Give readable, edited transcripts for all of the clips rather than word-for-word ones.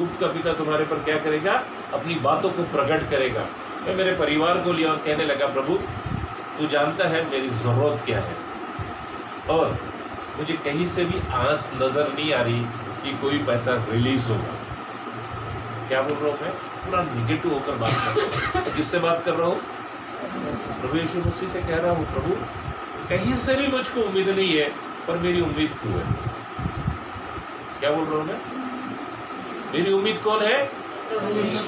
गुप्त का पिता तुम्हारे पर क्या करेगा, अपनी बातों को प्रकट करेगा। मैं मेरे परिवार को लिया और कहने लगा, प्रभु तू जानता है मेरी ज़रूरत क्या है, और मुझे कहीं से भी आस नज़र नहीं आ रही कि कोई पैसा रिलीज होगा। क्या बोल रहा हूँ मैं, पूरा निगेटिव होकर बात कर रहा हूँ। किससे बात कर रहा हूँ, प्रभु यीशु मसीह से कह रहा हूँ, प्रभु कहीं से भी मुझको उम्मीद नहीं है, पर मेरी उम्मीद तू है। क्या बोल रहा हूँ मैं, मेरी उम्मीद कौन है,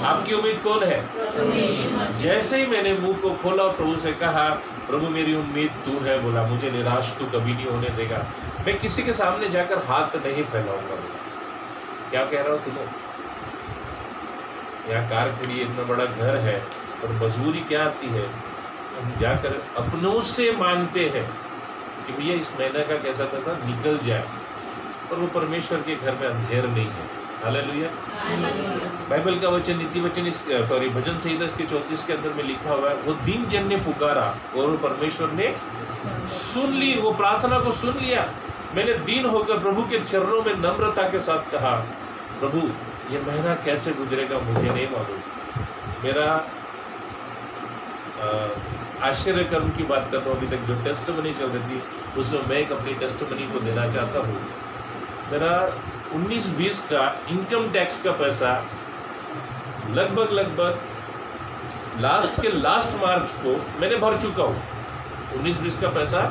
आपकी उम्मीद कौन है। जैसे ही मैंने मुंह को खोला और प्रभु से कहा, प्रभु मेरी उम्मीद तू है, बोला मुझे निराश तू कभी नहीं होने देगा, मैं किसी के सामने जाकर हाथ नहीं फैलाऊंगा। क्या कह रहा हूँ तुम्हें, यहाँ कार खड़ी है, इतना बड़ा घर है, और मजबूरी क्या आती है, हम जाकर अपनों से मांगते हैं कि भैया इस महीने का कैसा तैसा निकल जाए, और वो परमेश्वर के घर में अंधेर नहीं है। हालेलुया। बाइबल का वचन, नीति वचन, भजन संहिता इसके 34 के अंदर में लिखा हुआ है, वो दीन जन ने पुकारा और वो परमेश्वर ने सुन ली, वो प्रार्थना को सुन लिया। मैंने दीन होकर प्रभु के चरणों में नम्रता के साथ कहा, प्रभु ये महीना कैसे गुजरेगा मुझे नहीं मालूम। मेरा आश्चर्य कर्म की बात कर रहा हूँ, अभी तक जो टेस्टमनी चल रही थी उसमें मैं एक अपनी टेस्टमनी को देना चाहता हूँ। मेरा 19-20 का इनकम टैक्स का पैसा लगभग लास्ट मार्च को मैंने भर चुका हूँ। 19-20 का पैसा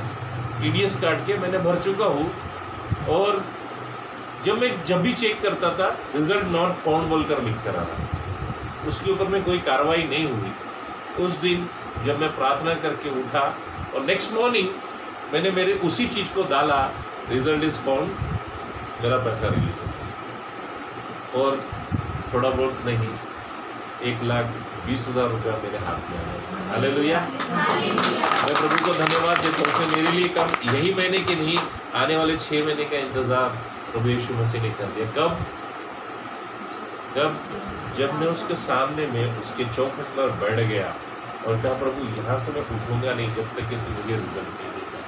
TDS काट के मैंने भर चुका हूँ, और जब भी चेक करता था रिजल्ट नॉट फाउंड बोलकर लिख कर आ रहा, उसके ऊपर में कोई कार्रवाई नहीं हुई। उस दिन जब मैं प्रार्थना करके उठा और नेक्स्ट मॉर्निंग मैंने मेरे उसी चीज़ को डाला, रिजल्ट इज फाउंड, मेरा पैसा रिलीज हो, और थोड़ा बहुत नहीं 1,20,000 रुपया मेरे हाथ में आया। हालेलुया। मैं प्रभु को धन्यवाद देता हूँ कि मेरे लिए कम यही महीने के नहीं, आने वाले 6 महीने का इंतज़ार प्रभु यीशु मसीह ने कर दिया। कब जब मैं उसके सामने में उसके चौखट पर बैठ गया और कहा, प्रभु यहाँ से मैं उठूंगा नहीं जब तक कि तू मुझे रिजल्ट नहीं देगा।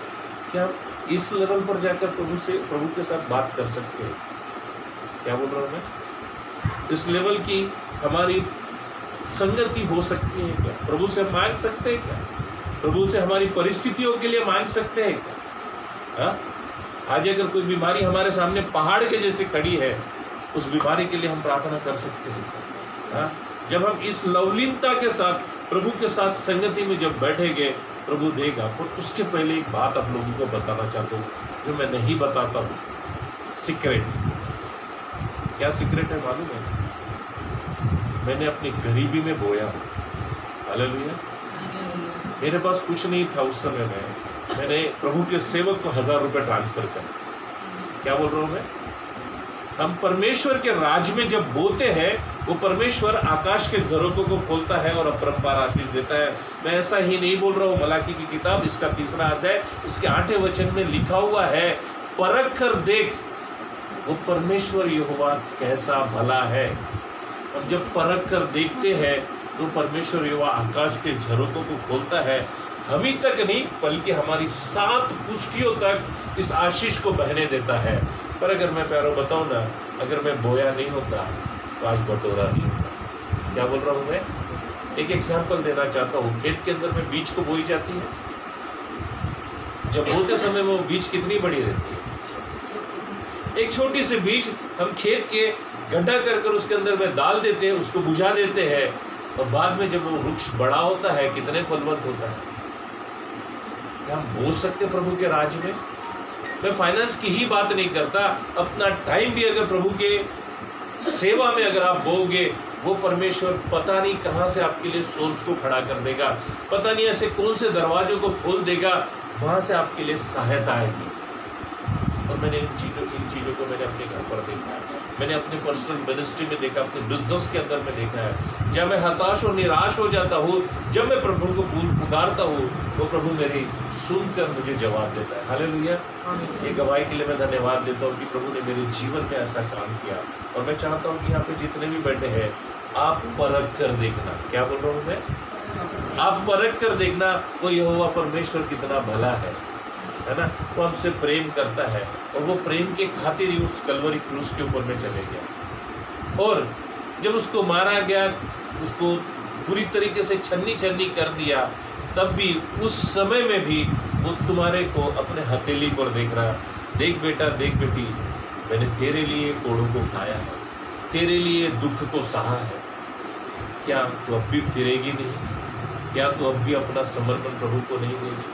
क्या इस लेवल पर जाकर प्रभु के साथ बात कर सकते हैं? क्या बोल रहा हूँ मैं, इस लेवल की हमारी संगति हो सकती है क्या? प्रभु से मांग सकते हैं क्या? प्रभु से हमारी परिस्थितियों के लिए मांग सकते हैं क्या? हाँ, आज अगर कोई बीमारी हमारे सामने पहाड़ के जैसे खड़ी है, उस बीमारी के लिए हम प्रार्थना कर सकते हैं। हाँ, जब हम इस लवलीनता के साथ प्रभु के साथ संगति में जब बैठेंगे, प्रभु देगा। पर उसके पहले एक बात आप लोगों को बताना चाहता हूँ जो मैं नहीं बताता हूँ, सीक्रेट। क्या सीक्रेट है मालूम है? मैंने अपनी गरीबी में बोया हूँ। हालेलुया। मेरे पास कुछ नहीं था उस समय में, मैंने प्रभु के सेवक को 1000 रुपये ट्रांसफर कर। क्या बोल रहा हूँ मैं? हम परमेश्वर के राज में जब बोते हैं, वो परमेश्वर आकाश के झरोखों को खोलता है और अपरंपार आशीष देता है। मैं ऐसा ही नहीं बोल रहा हूँ। मलाकी की किताब इसका 3रा अध्याय इसके 8वें वचन में लिखा हुआ है, परख कर देख वो परमेश्वर यहोवा कैसा भला है। और जब परख कर देखते हैं तो परमेश्वर यहोवा आकाश के झरोखों को खोलता है। अभी तक नहीं, बल्कि हमारी 7 पुष्टियों तक इस आशीष को बहने देता है। पर अगर मैं प्यारों बताऊं ना, अगर मैं बोया नहीं होता तो आज बटोरा नहीं होता। क्या बोल रहा हूँ मैं? एक एग्जाम्पल देना चाहता हूँ। खेत के अंदर में बीज को बोई जाती है, जब बोते समय वो बीज कितनी बड़ी रहती है? एक छोटी सी बीज हम खेत के गड्ढा कर कर उसके अंदर में डाल देते हैं, उसको बुझा देते हैं, और बाद में जब वो वृक्ष बड़ा होता है कितने फलवंत होता है। क्या हम बोल सकते प्रभु के राज में? मैं फाइनेंस की ही बात नहीं करता, अपना टाइम भी अगर प्रभु के सेवा में अगर आप बोगे, वो परमेश्वर पता नहीं कहाँ से आपके लिए सोर्स को खड़ा कर देगा, पता नहीं ऐसे कौन से दरवाजों को खोल देगा, वहाँ से आपके लिए सहायता आएगी। और मैंने इन चीज़ों को मैंने अपने घर पर देखा है, मैंने अपने पर्सनल मिनिस्ट्री में देखा, अपने बिजनेस के अंदर में देखा है। जब मैं हताश और निराश हो जाता हूँ, जब मैं प्रभु को पुकारता हूँ, वो प्रभु मेरी सुनकर मुझे जवाब देता है। हालेलुया। ये गवाही के लिए मैं धन्यवाद देता हूँ कि प्रभु ने मेरे जीवन में ऐसा काम किया। और मैं चाहता हूँ कि यहाँ पे जितने भी बैठे हैं, आप परख कर देखना। क्या बोल रहा हूँ मैं? आप परख कर देखना वो यहोवा परमेश्वर कितना भला है ना। वो हमसे प्रेम करता है, और वो प्रेम के खातिर ही उस कलवरी क्रूस के ऊपर में चले गया। और जब उसको मारा गया, उसको पूरी तरीके से छन्नी छन्नी कर दिया, तब भी उस समय में भी वो तुम्हारे को अपने हथेली पर देख रहा, देख बेटा देख बेटी, मैंने तेरे लिए कोड़ों को खाया है, तेरे लिए दुख को सहा है। क्या तू अब भी फिरेगी नहीं? क्या तू अब भी अपना समर्पण प्रभु को नहीं देगी?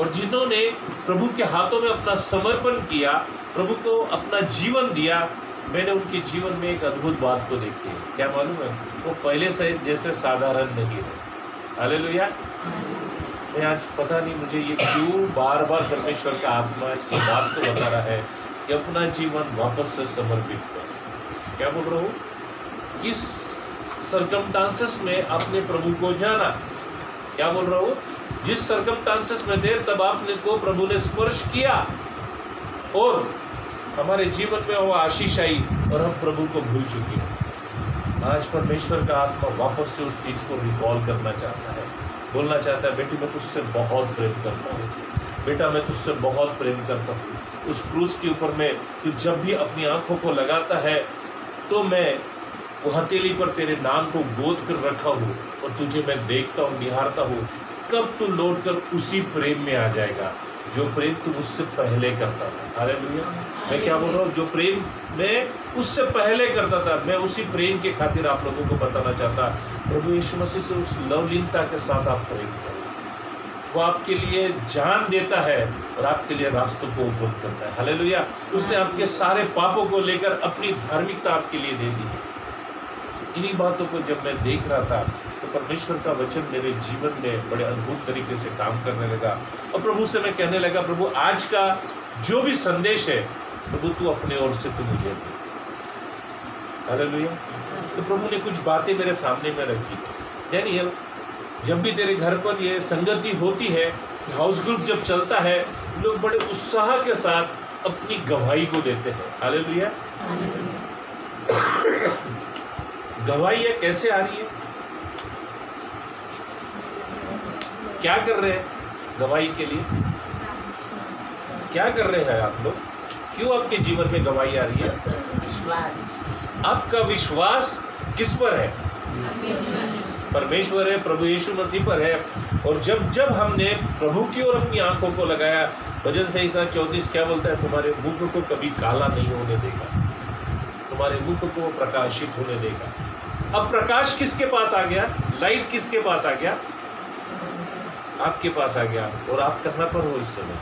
और जिन्होंने प्रभु के हाथों में अपना समर्पण किया, प्रभु को अपना जीवन दिया, मैंने उनके जीवन में एक अद्भुत बात को देखी है। क्या मालूम है? वो पहले से जैसे साधारण नहीं है। हालेलुया। मैं आज पता नहीं मुझे ये क्यों बार बार परमेश्वर का आत्मा ये बात को बता रहा है कि अपना जीवन वापस से समर्पित कर। क्या बोल रहा हूँ? किस सर्कमस्टांसेस में आपने प्रभु को जाना? क्या बोल रहा हूँ? जिस सर्कमस्टांसेस में थे तब आपने को प्रभु ने स्पर्श किया और हमारे जीवन में वो आशीष आई और हम प्रभु को भूल चुके हैं। आज परमेश्वर का आत्मा वापस से उस चीज़ को रिकॉल करना चाहता है, बोलना चाहता है, बेटी मैं तुझसे बहुत प्रेम करता हूँ, बेटा मैं तुझसे बहुत प्रेम करता हूँ। उस क्रूस के ऊपर में तू जब भी अपनी आंखों को लगाता है तो मैं वो हथेली पर तेरे नाम को गोद कर रखा हूँ और तुझे मैं देखता हूँ, निहारता हूँ। कब तू लौट कर उसी प्रेम में आ जाएगा जो प्रेम तू उससे पहले करता था। हालेलुया। मैं क्या बोल रहा हूँ? जो प्रेम मैं उससे पहले करता था, मैं उसी प्रेम के खातिर आप लोगों को बताना चाहता, प्रभु यीशु मसीह से उस लवलीनता के साथ आप प्रेम करें। वो आपके लिए जान देता है और आपके लिए रास्तों को ओपन करता है। हालेलुया। उसने आपके सारे पापों को लेकर अपनी धार्मिकता आपके लिए दे दी है। इन्हीं बातों को जब मैं देख रहा था तो परमेश्वर का वचन मेरे जीवन में बड़े अद्भुत तरीके से काम करने लगा और प्रभु से मैं कहने लगा, प्रभु आज का जो भी संदेश है प्रभु तू अपने ओर से तू मुझे दे। हालेलुया। तो प्रभु ने कुछ बातें मेरे सामने में रखी। डैनियल, जब भी तेरे घर पर ये संगति होती है, हाउस ग्रुप जब चलता है, लोग बड़े उत्साह के साथ अपनी गवाही को देते हैं। हालेलुया। गवाही है कैसे आ रही है? क्या कर रहे हैं गवाही के लिए? क्या कर रहे हैं आप लोग? क्यों आपके जीवन में गवाही आ रही है? विश्वास। आपका विश्वास किस पर है? परमेश्वर है, प्रभु यीशु मसीह पर है। और जब जब हमने प्रभु की ओर अपनी आंखों को लगाया, भजन संहिता 34 क्या बोलता है? तुम्हारे मुख को कभी काला नहीं होने देगा, तुम्हारे मुख को प्रकाशित होने देगा। अब प्रकाश किसके पास आ गया? लाइट किसके पास आ गया? आपके पास आ गया। और आप कहाँ पर हो इस समय?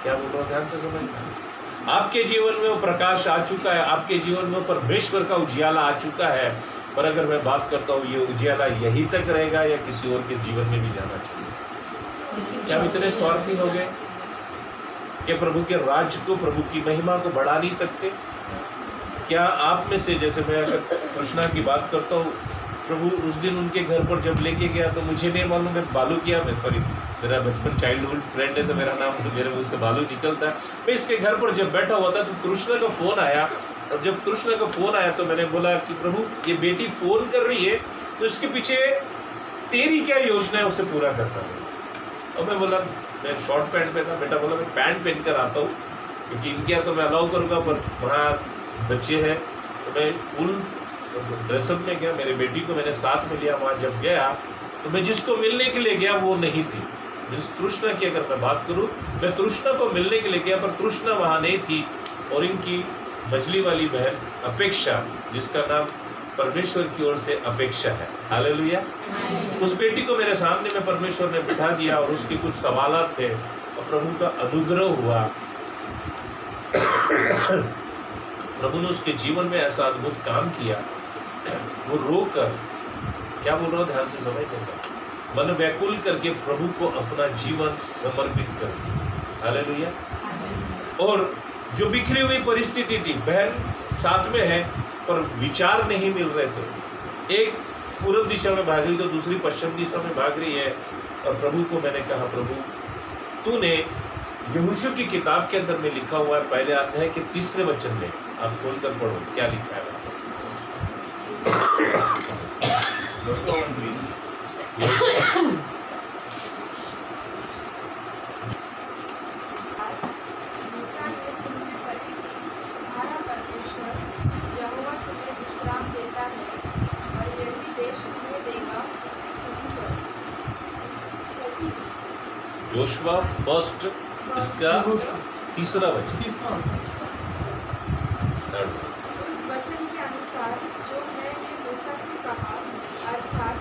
क्या बोल रहा हूँ? ध्यान से समझना। आपके जीवन में वो प्रकाश आ चुका है, आपके जीवन में परमेश्वर का उजियाला आ चुका है। पर अगर मैं बात करता हूँ ये उजियाला यहीं तक रहेगा या किसी और के जीवन में भी जाना चाहिए? क्या हम इतने स्वार्थी हो गए कि प्रभु के राज्य को, प्रभु की महिमा को बढ़ा नहीं सकते? क्या आप में से, जैसे मैं अगर कृष्णा की बात करता हूँ, प्रभु उस दिन उनके घर पर जब लेके गया तो मुझे नहीं मालूम, मैं बालू किया, मैं सॉरी मेरा बचपन चाइल्डहुड फ्रेंड है तो मेरा नाम मेरे मुँह से बालू निकलता है। मैं इसके घर पर जब बैठा हुआ था तो कृष्णा का फ़ोन आया और जब कृष्णा का फ़ोन आया तो मैंने बोला कि प्रभु ये बेटी फ़ोन कर रही है तो इसके पीछे तेरी क्या योजना है उसे पूरा करता है। और मैं बोला, मैं शॉर्ट पैंट पहना, बेटा बोला मैं पैंट पहन कर आता हूँ क्योंकि इनके यहाँ तो मैं अलाउ करूँगा पर वहाँ बच्चे हैं। तो मैं फुल ड्रेसअप में गया, मेरे बेटी को मैंने साथ में लिया। वहाँ जब गया तो मैं जिसको मिलने के लिए गया वो नहीं थी। जिस तृष्णा की अगर मैं बात करूँ, मैं तृष्णा को मिलने के लिए गया पर तृष्णा वहाँ नहीं थी। और इनकी मछली वाली बहन अपेक्षा, जिसका नाम परमेश्वर की ओर से अपेक्षा है, हालेलुया, उस बेटी को मेरे सामने में परमेश्वर ने बिठा दिया और उसके कुछ सवालात थे और प्रभु का अनुग्रह हुआ। प्रभु ने उसके जीवन में ऐसा अद्भुत काम किया, वो रोकर, क्या बोल रहा हूँ ध्यान से समझिएगा, मन व्याकुल करके प्रभु को अपना जीवन समर्पित कर दिया। हालेलुया। और जो बिखरी हुई परिस्थिति थी, बहन साथ में है पर विचार नहीं मिल रहे थे, एक पूर्व दिशा में भाग रही तो दूसरी पश्चिम दिशा में भाग रही है। और प्रभु को मैंने कहा, प्रभु तूने यहोशू की किताब के अंदर में लिखा हुआ है, पहले अध्याय के 3 वचन में, आप खोल कर पढ़ो क्या लिखा है। योशुआ फर्स्ट इसका तीसरा वचन। उस वचन के अनुसार जो मैंने मूसा से कहा, अर्थात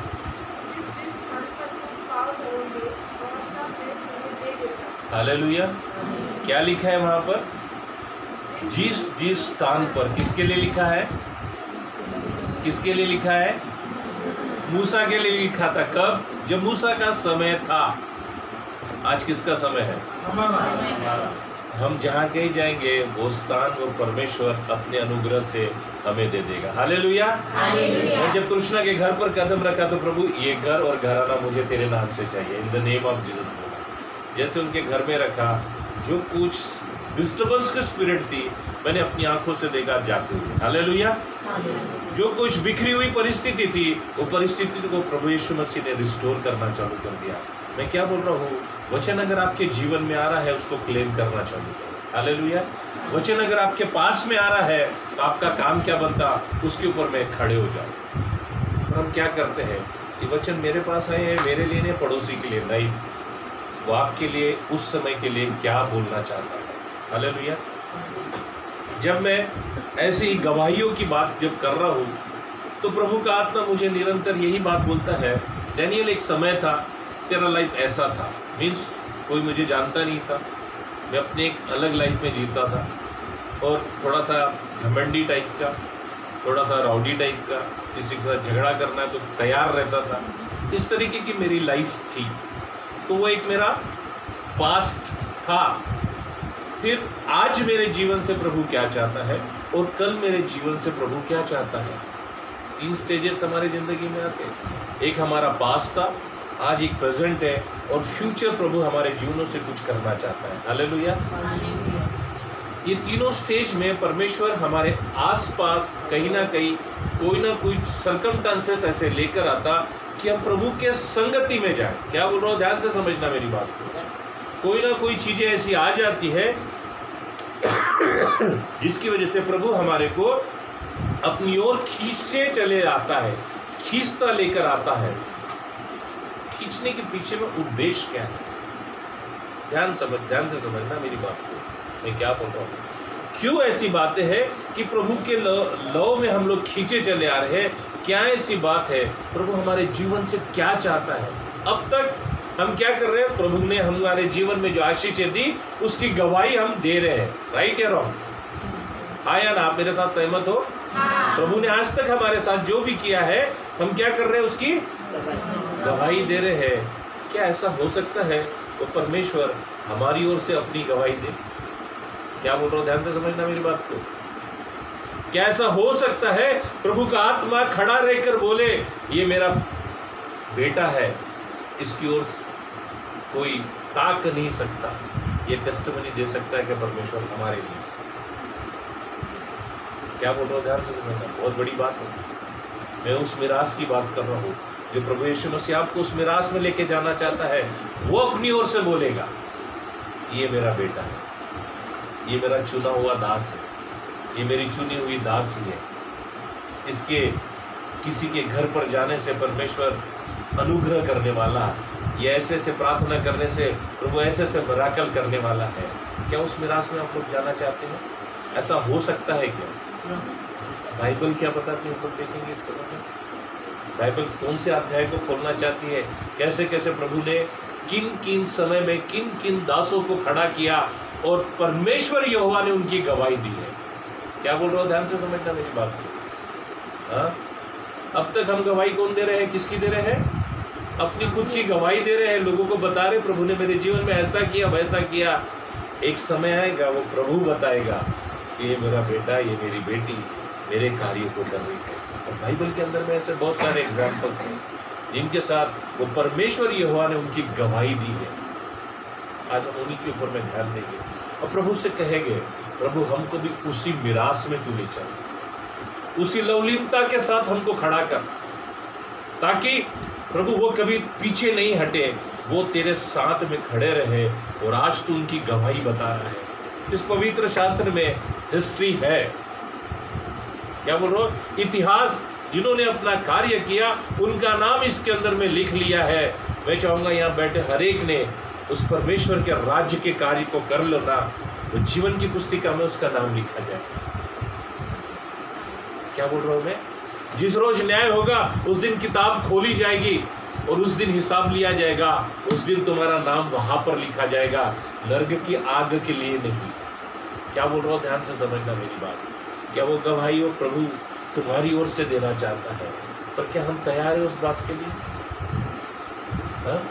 जिस जिस स्थान पर तुम पाँव धरोगे वहाँ सब मैं तुम्हें दे देता। हालेलुया। क्या लिखा है वहां पर? जिस जिस स्थान पर, किसके लिए लिखा है? किसके लिए लिखा है? मूसा के लिए लिखा था। कब? जब मूसा का समय था। आज किसका समय है? हम जहाँ कहीं जाएंगे वो स्थान वो परमेश्वर अपने अनुग्रह से हमें दे देगा। हालेलुया। और जब कृष्णा के घर पर कदम रखा तो प्रभु ये घर और घराना मुझे तेरे नाम से चाहिए, in the name of Jesus बोला। जैसे उनके घर में रखा, जो कुछ डिस्टर्बेंस की स्पिरिट थी मैंने अपनी आंखों से देखा जाते हुए। हालेलुया। जो कुछ बिखरी हुई परिस्थिति थी वो परिस्थिति को प्रभु यीशु मसीह ने रिस्टोर करना चालू कर दिया। मैं क्या बोल रहा हूँ? वचन अगर आपके जीवन में आ रहा है उसको क्लेम करना चालू करो। हालेलुया। वचन अगर आपके पास में आ रहा है तो आपका काम क्या बनता? उसके ऊपर में खड़े हो जाओ। और हम क्या करते हैं? ये वचन मेरे पास आए हैं मेरे लिए नहीं, पड़ोसी के लिए नहीं, वो आपके लिए उस समय के लिए क्या बोलना चाहता है। हालेलुया। जब मैं ऐसी गवाहियों की बात जब कर रहा हूँ तो प्रभु का आत्मा मुझे निरंतर यही बात बोलता है, डैनियल एक समय था तेरा लाइफ ऐसा था, मीन्स कोई मुझे जानता नहीं था, मैं अपने एक अलग लाइफ में जीता था और थोड़ा सा घमंडी टाइप का, थोड़ा सा राउडी टाइप का, किसी के साथ झगड़ा करना तो तैयार रहता था, इस तरीके की मेरी लाइफ थी। तो वो एक मेरा पास्ट था। फिर आज मेरे जीवन से प्रभु क्या चाहता है और कल मेरे जीवन से प्रभु क्या चाहता है। 3 स्टेजेस हमारे ज़िंदगी में आते हैं। एक हमारा पास्ट था, आज एक प्रेजेंट है और फ्यूचर प्रभु हमारे जीवनों से कुछ करना चाहता है। हालेलुया। ये तीनों स्टेज में परमेश्वर हमारे आसपास कहीं ना कहीं कोई ना कोई सर्कमस्टांसेस ऐसे लेकर आता कि हम प्रभु के संगति में जाए। क्या बोल रहा हूँ? ध्यान से समझना मेरी बात को। कोई ना कोई चीज़ें ऐसी आ जाती है जिसकी वजह से प्रभु हमारे को अपनी ओर खींचते चले आता है, खींचता लेकर आता है। खींचने के पीछे में उद्देश्य क्या है? ध्यान से समझना मेरी बात को। मैं क्या बोल रहा हूँ? क्यों ऐसी बातें हैं कि प्रभु के लव में हम लोग खींचे चले आ रहे हैं? क्या ऐसी बात है? प्रभु हमारे जीवन से क्या चाहता है? अब तक हम क्या कर रहे हैं? प्रभु ने हमारे जीवन में जो आशीषें दी उसकी गवाही हम दे रहे हैं। राइट या रॉन्ग? हाँ या ना? आप मेरे साथ सहमत हो? प्रभु ने आज तक हमारे साथ जो भी किया है हम क्या कर रहे हैं? उसकी गवाही दे रहे हैं। क्या ऐसा हो सकता है तो परमेश्वर हमारी ओर से अपनी गवाही दे? क्या बोल रहा हूँ? ध्यान से समझना मेरी बात को। क्या ऐसा हो सकता है प्रभु का आत्मा खड़ा रहकर बोले ये मेरा बेटा है, इसकी ओर कोई ताक नहीं सकता, ये टेस्टिमनी दे सकता है कि परमेश्वर हमारे लिए? क्या बोल रहा हूँ? ध्यान से समझना, बहुत बड़ी बात है। मैं उस मिरास की बात कर रहा हूँ जो प्रभु यीशु मसीह आपको उस मिरास में लेके जाना चाहता है। वो अपनी ओर से बोलेगा ये मेरा बेटा है, ये मेरा चुना हुआ दास है, ये मेरी चुनी हुई दासी है। इसके किसी के घर पर जाने से परमेश्वर अनुग्रह करने वाला, ये ऐसे से प्रार्थना करने से प्रभु ऐसे से मिराकल करने वाला है। क्या उस मिरास में आप लोग जाना चाहते हैं? ऐसा हो सकता है क्या? बाइबल क्या बताती है हम लोग देखेंगे इस समय में। बाइबल कौन से अध्याय को खोलना चाहती है, कैसे कैसे प्रभु ने किन किन समय में किन किन दासों को खड़ा किया और परमेश्वर यहोवा ने उनकी गवाही दी है। क्या बोल रहा हूँ? ध्यान से समझना मेरी बात को। हाँ, अब तक हम गवाही कौन दे रहे हैं? किसकी दे रहे हैं? अपनी खुद की गवाही दे रहे हैं। लोगों को बता रहे प्रभु ने मेरे जीवन में ऐसा किया वैसा किया। एक समय आएगा वो प्रभु बताएगा कि ये मेरा बेटा, ये मेरी बेटी मेरे कार्य को कर रही है। और बाइबल के अंदर में ऐसे बहुत सारे एग्जाम्पल्स हैं जिनके साथ वो परमेश्वर यहोवा ने उनकी गवाही दी है। आज हम उन्हीं के ऊपर में ध्यान देंगे और प्रभु से कहेंगे प्रभु हमको भी उसी मिरास में तू ले चल, उसी लवलीनता के साथ हमको खड़ा कर, ताकि प्रभु वो कभी पीछे नहीं हटे, वो तेरे साथ में खड़े रहे। और आज तू उनकी गवाही बता रहा है। इस पवित्र शास्त्र में हिस्ट्री है। क्या बोल रहा हूँ? इतिहास, जिन्होंने अपना कार्य किया उनका नाम इसके अंदर में लिख लिया है। मैं चाहूँगा यहाँ बैठे हर एक ने उस परमेश्वर के राज्य के कार्य को कर लो ना, वो जीवन की पुस्तिका में उसका नाम लिखा जाए। क्या बोल रहा हूं मैं? जिस रोज न्याय होगा उस दिन किताब खोली जाएगी और उस दिन हिसाब लिया जाएगा। उस दिन तुम्हारा नाम वहां पर लिखा जाएगा, नरक की आग के लिए नहीं। क्या बोल रहा हूं, ध्यान से समझना मेरी बात। क्या वो गवाही वो प्रभु तुम्हारी ओर से देना चाहता है, पर क्या हम तैयार है उस बात के लिए? हाँ,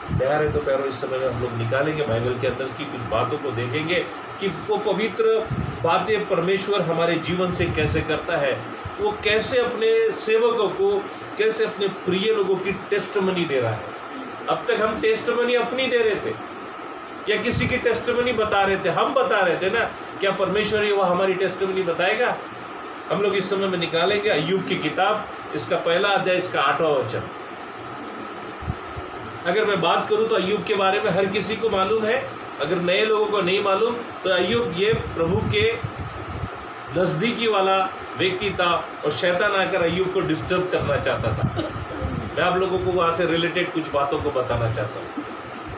तैयार है तो पैरों इस समय में हम लोग निकालेंगे बाइबल के अंदर की कुछ बातों को, देखेंगे कि वो पवित्र बातें परमेश्वर हमारे जीवन से कैसे करता है, वो कैसे अपने सेवकों को, कैसे अपने प्रिय लोगों की टेस्टमनी दे रहा है। अब तक हम टेस्टमनी अपनी दे रहे थे या किसी की टेस्टमनी बता रहे थे, हम बता रहे थे ना। क्या परमेश्वर वो हमारी टेस्टमनी बताएगा? हम लोग इस समय में निकालेंगे अय्यूब की किताब, इसका पहला अध्याय, इसका 8वां वचन। अगर मैं बात करूं तो अय्यूब के बारे में हर किसी को मालूम है, अगर नए लोगों को नहीं मालूम तो अय्यूब ये प्रभु के नज़दीकी वाला व्यक्ति था और शैतान आकर अय्यूब को डिस्टर्ब करना चाहता था। मैं आप लोगों को वहाँ से रिलेटेड कुछ बातों को बताना चाहता हूँ।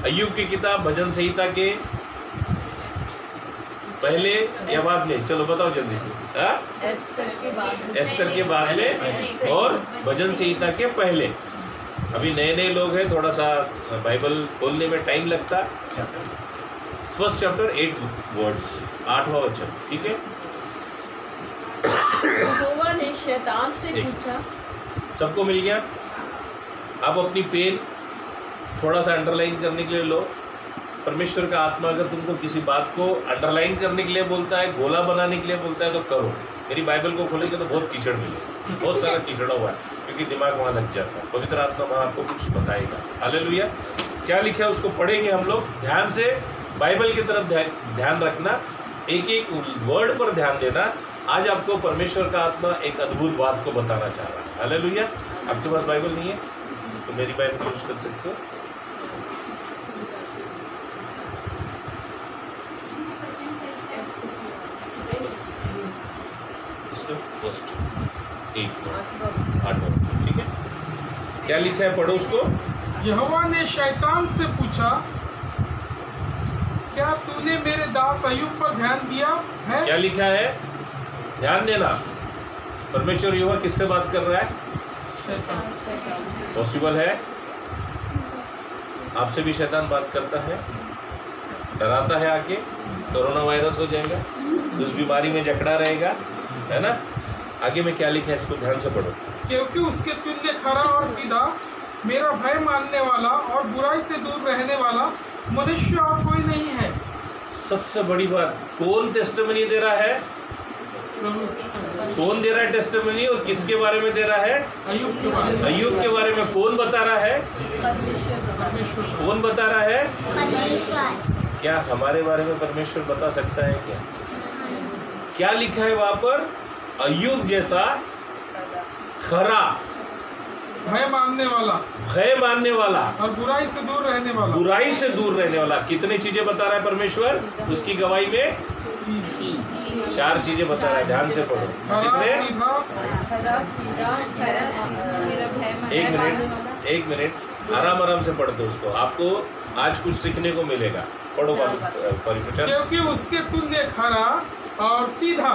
अय्यूब की किताब भजन संहिता के पहले या बाद में, चलो बताओ जल्दी से। एस्तर के बाद में और भजन संहिता के पहले। अभी नए नए लोग हैं, थोड़ा सा बाइबल खोलने में टाइम लगता है। फर्स्ट चैप्टर 8 वर्ड्स, 8वां वचन, ठीक है। यहोवा ने शैतान से पूछा, सबको मिल गया? आप अपनी पेन थोड़ा सा अंडरलाइन करने के लिए लो। परमेश्वर का आत्मा अगर तुमको किसी बात को अंडरलाइन करने के लिए बोलता है, गोला बनाने के लिए बोलता है तो करो। मेरी बाइबल को खोलेंगे तो बहुत कीचड़ मिलेगा, बहुत सारा कीचड़ा हुआ है, क्योंकि दिमाग वहाँ लग जाता है। पवित्र आत्मा वहाँ आपको कुछ बताएगा। हालेलुया। क्या लिखा है उसको पढ़ेंगे हम लोग। ध्यान से बाइबल की तरफ ध्यान रखना, एक एक वर्ड पर ध्यान देना। आज आपको परमेश्वर का आत्मा एक अद्भुत बात को बताना चाह रहा है। हालेलुया। आपके पास बाइबल नहीं है तो मेरी बाइबल यूज कर सकते हो। इसका फर्स्ट 8वां, ठीक है। क्या लिखा है, पढ़ो उसको। यहोवा ने शैतान से पूछा, क्या तूने मेरे दास अय्यूब पर ध्यान दिया है? क्या लिखा है, ध्यान देना। परमेश्वर यहोवा किससे बात कर रहा है? पॉसिबल है आपसे भी शैतान बात करता है, डराता है आके कोरोना वायरस हो जाएगा, उस बीमारी में जकड़ा रहेगा, है ना। आगे में क्या लिखा है, इसको ध्यान से पढ़ो। क्योंकि उसके तुल्य खरा और सीधा, मेरा भय मानने वाला और बुराई से दूर रहने वाला मनुष्य और कोई नहीं है। सबसे बड़ी बात, कौन टेस्टिमनी दे रहा है? कौन दे रहा है टेस्टिमनी और किसके बारे में दे रहा है? अय्यूब के बारे में। अय्यूब के बारे में कौन बता रहा है? कौन बता रहा है? क्या हमारे बारे में परमेश्वर बता सकता है क्या? क्या लिखा है वहां पर? अय्यूब जैसा खरा, भय मानने वाला, भय मानने वाला और बुराई से दूर रहने वाला। बुराई से दूर रहने वाला। कितनी चीजें बता रहा है परमेश्वर उसकी गवाही में? 4 चीजें बता रहा है। ध्यान से पढ़ो। कितने? एक मिनट आराम आराम से पढ़ दो उसको, आपको आज कुछ सीखने को मिलेगा। पढ़ो परिप्रचार। क्योंकि उसके तुल्य खरा और सीधा।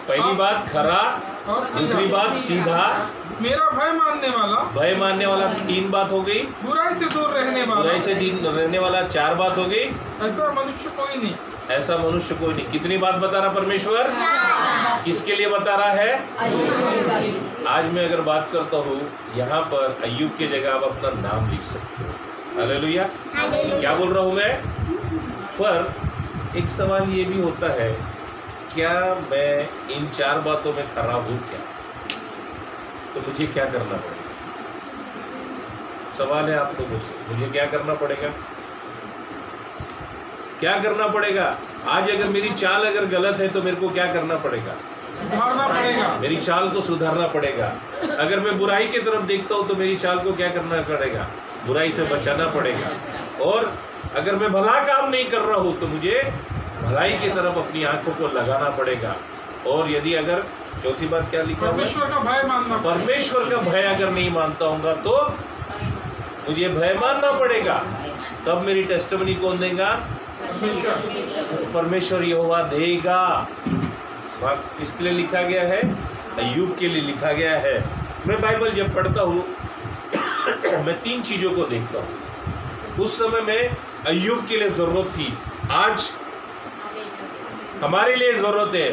पहली बात खरा, दूसरी बात सीधा, मेरा भय मानने वाला। भय मानने वाला 3 बात हो गई। बुराई से दूर रहने वाला। बुराई से दूर रहने वाला 4 बात हो गई। ऐसा मनुष्य कोई नहीं। ऐसा मनुष्य कोई नहीं। कितनी बात बता रहा परमेश्वर? किसके लिए बता रहा है? आज मैं अगर बात करता हूँ यहाँ पर अय्यूब की जगह आप अपना नाम लिख सकते हो। हालेलुया। क्या बोल रहा हूँ मैं? पर एक सवाल ये भी होता है, क्या मैं इन 4 बातों में खराब हूँ क्या? तो मुझे क्या करना पड़ेगा? सवाल है आप लोगों से, मुझे क्या करना पड़ेगा? क्या करना पड़ेगा? आज अगर मेरी चाल अगर गलत है तो मेरे को क्या करना पड़ेगा? सुधारना पड़ेगा। मेरी चाल को सुधारना पड़ेगा। अगर मैं बुराई की तरफ देखता हूँ तो मेरी चाल को क्या करना पड़ेगा? बुराई से बचाना पड़ेगा। और अगर मैं भला काम नहीं कर रहा हूँ तो मुझे भलाई की तरफ अपनी आंखों को लगाना पड़ेगा। और यदि अगर चौथी बात क्या लिखा है? परमेश्वर का भय मानना। परमेश्वर का भय अगर नहीं मानता हूँगा तो मुझे भय मानना पड़ेगा। तब मेरी टेस्टिमनी कौन देगा? परमेश्वर यहोवा देगा। वहाँ किसके लिए लिखा गया है? अय्यूब के लिए लिखा गया है। मैं बाइबल जब पढ़ता हूँ मैं 3 चीज़ों को देखता हूँ। उस समय में अय्यूब के लिए ज़रूरत थी, आज हमारे लिए ज़रूरत है,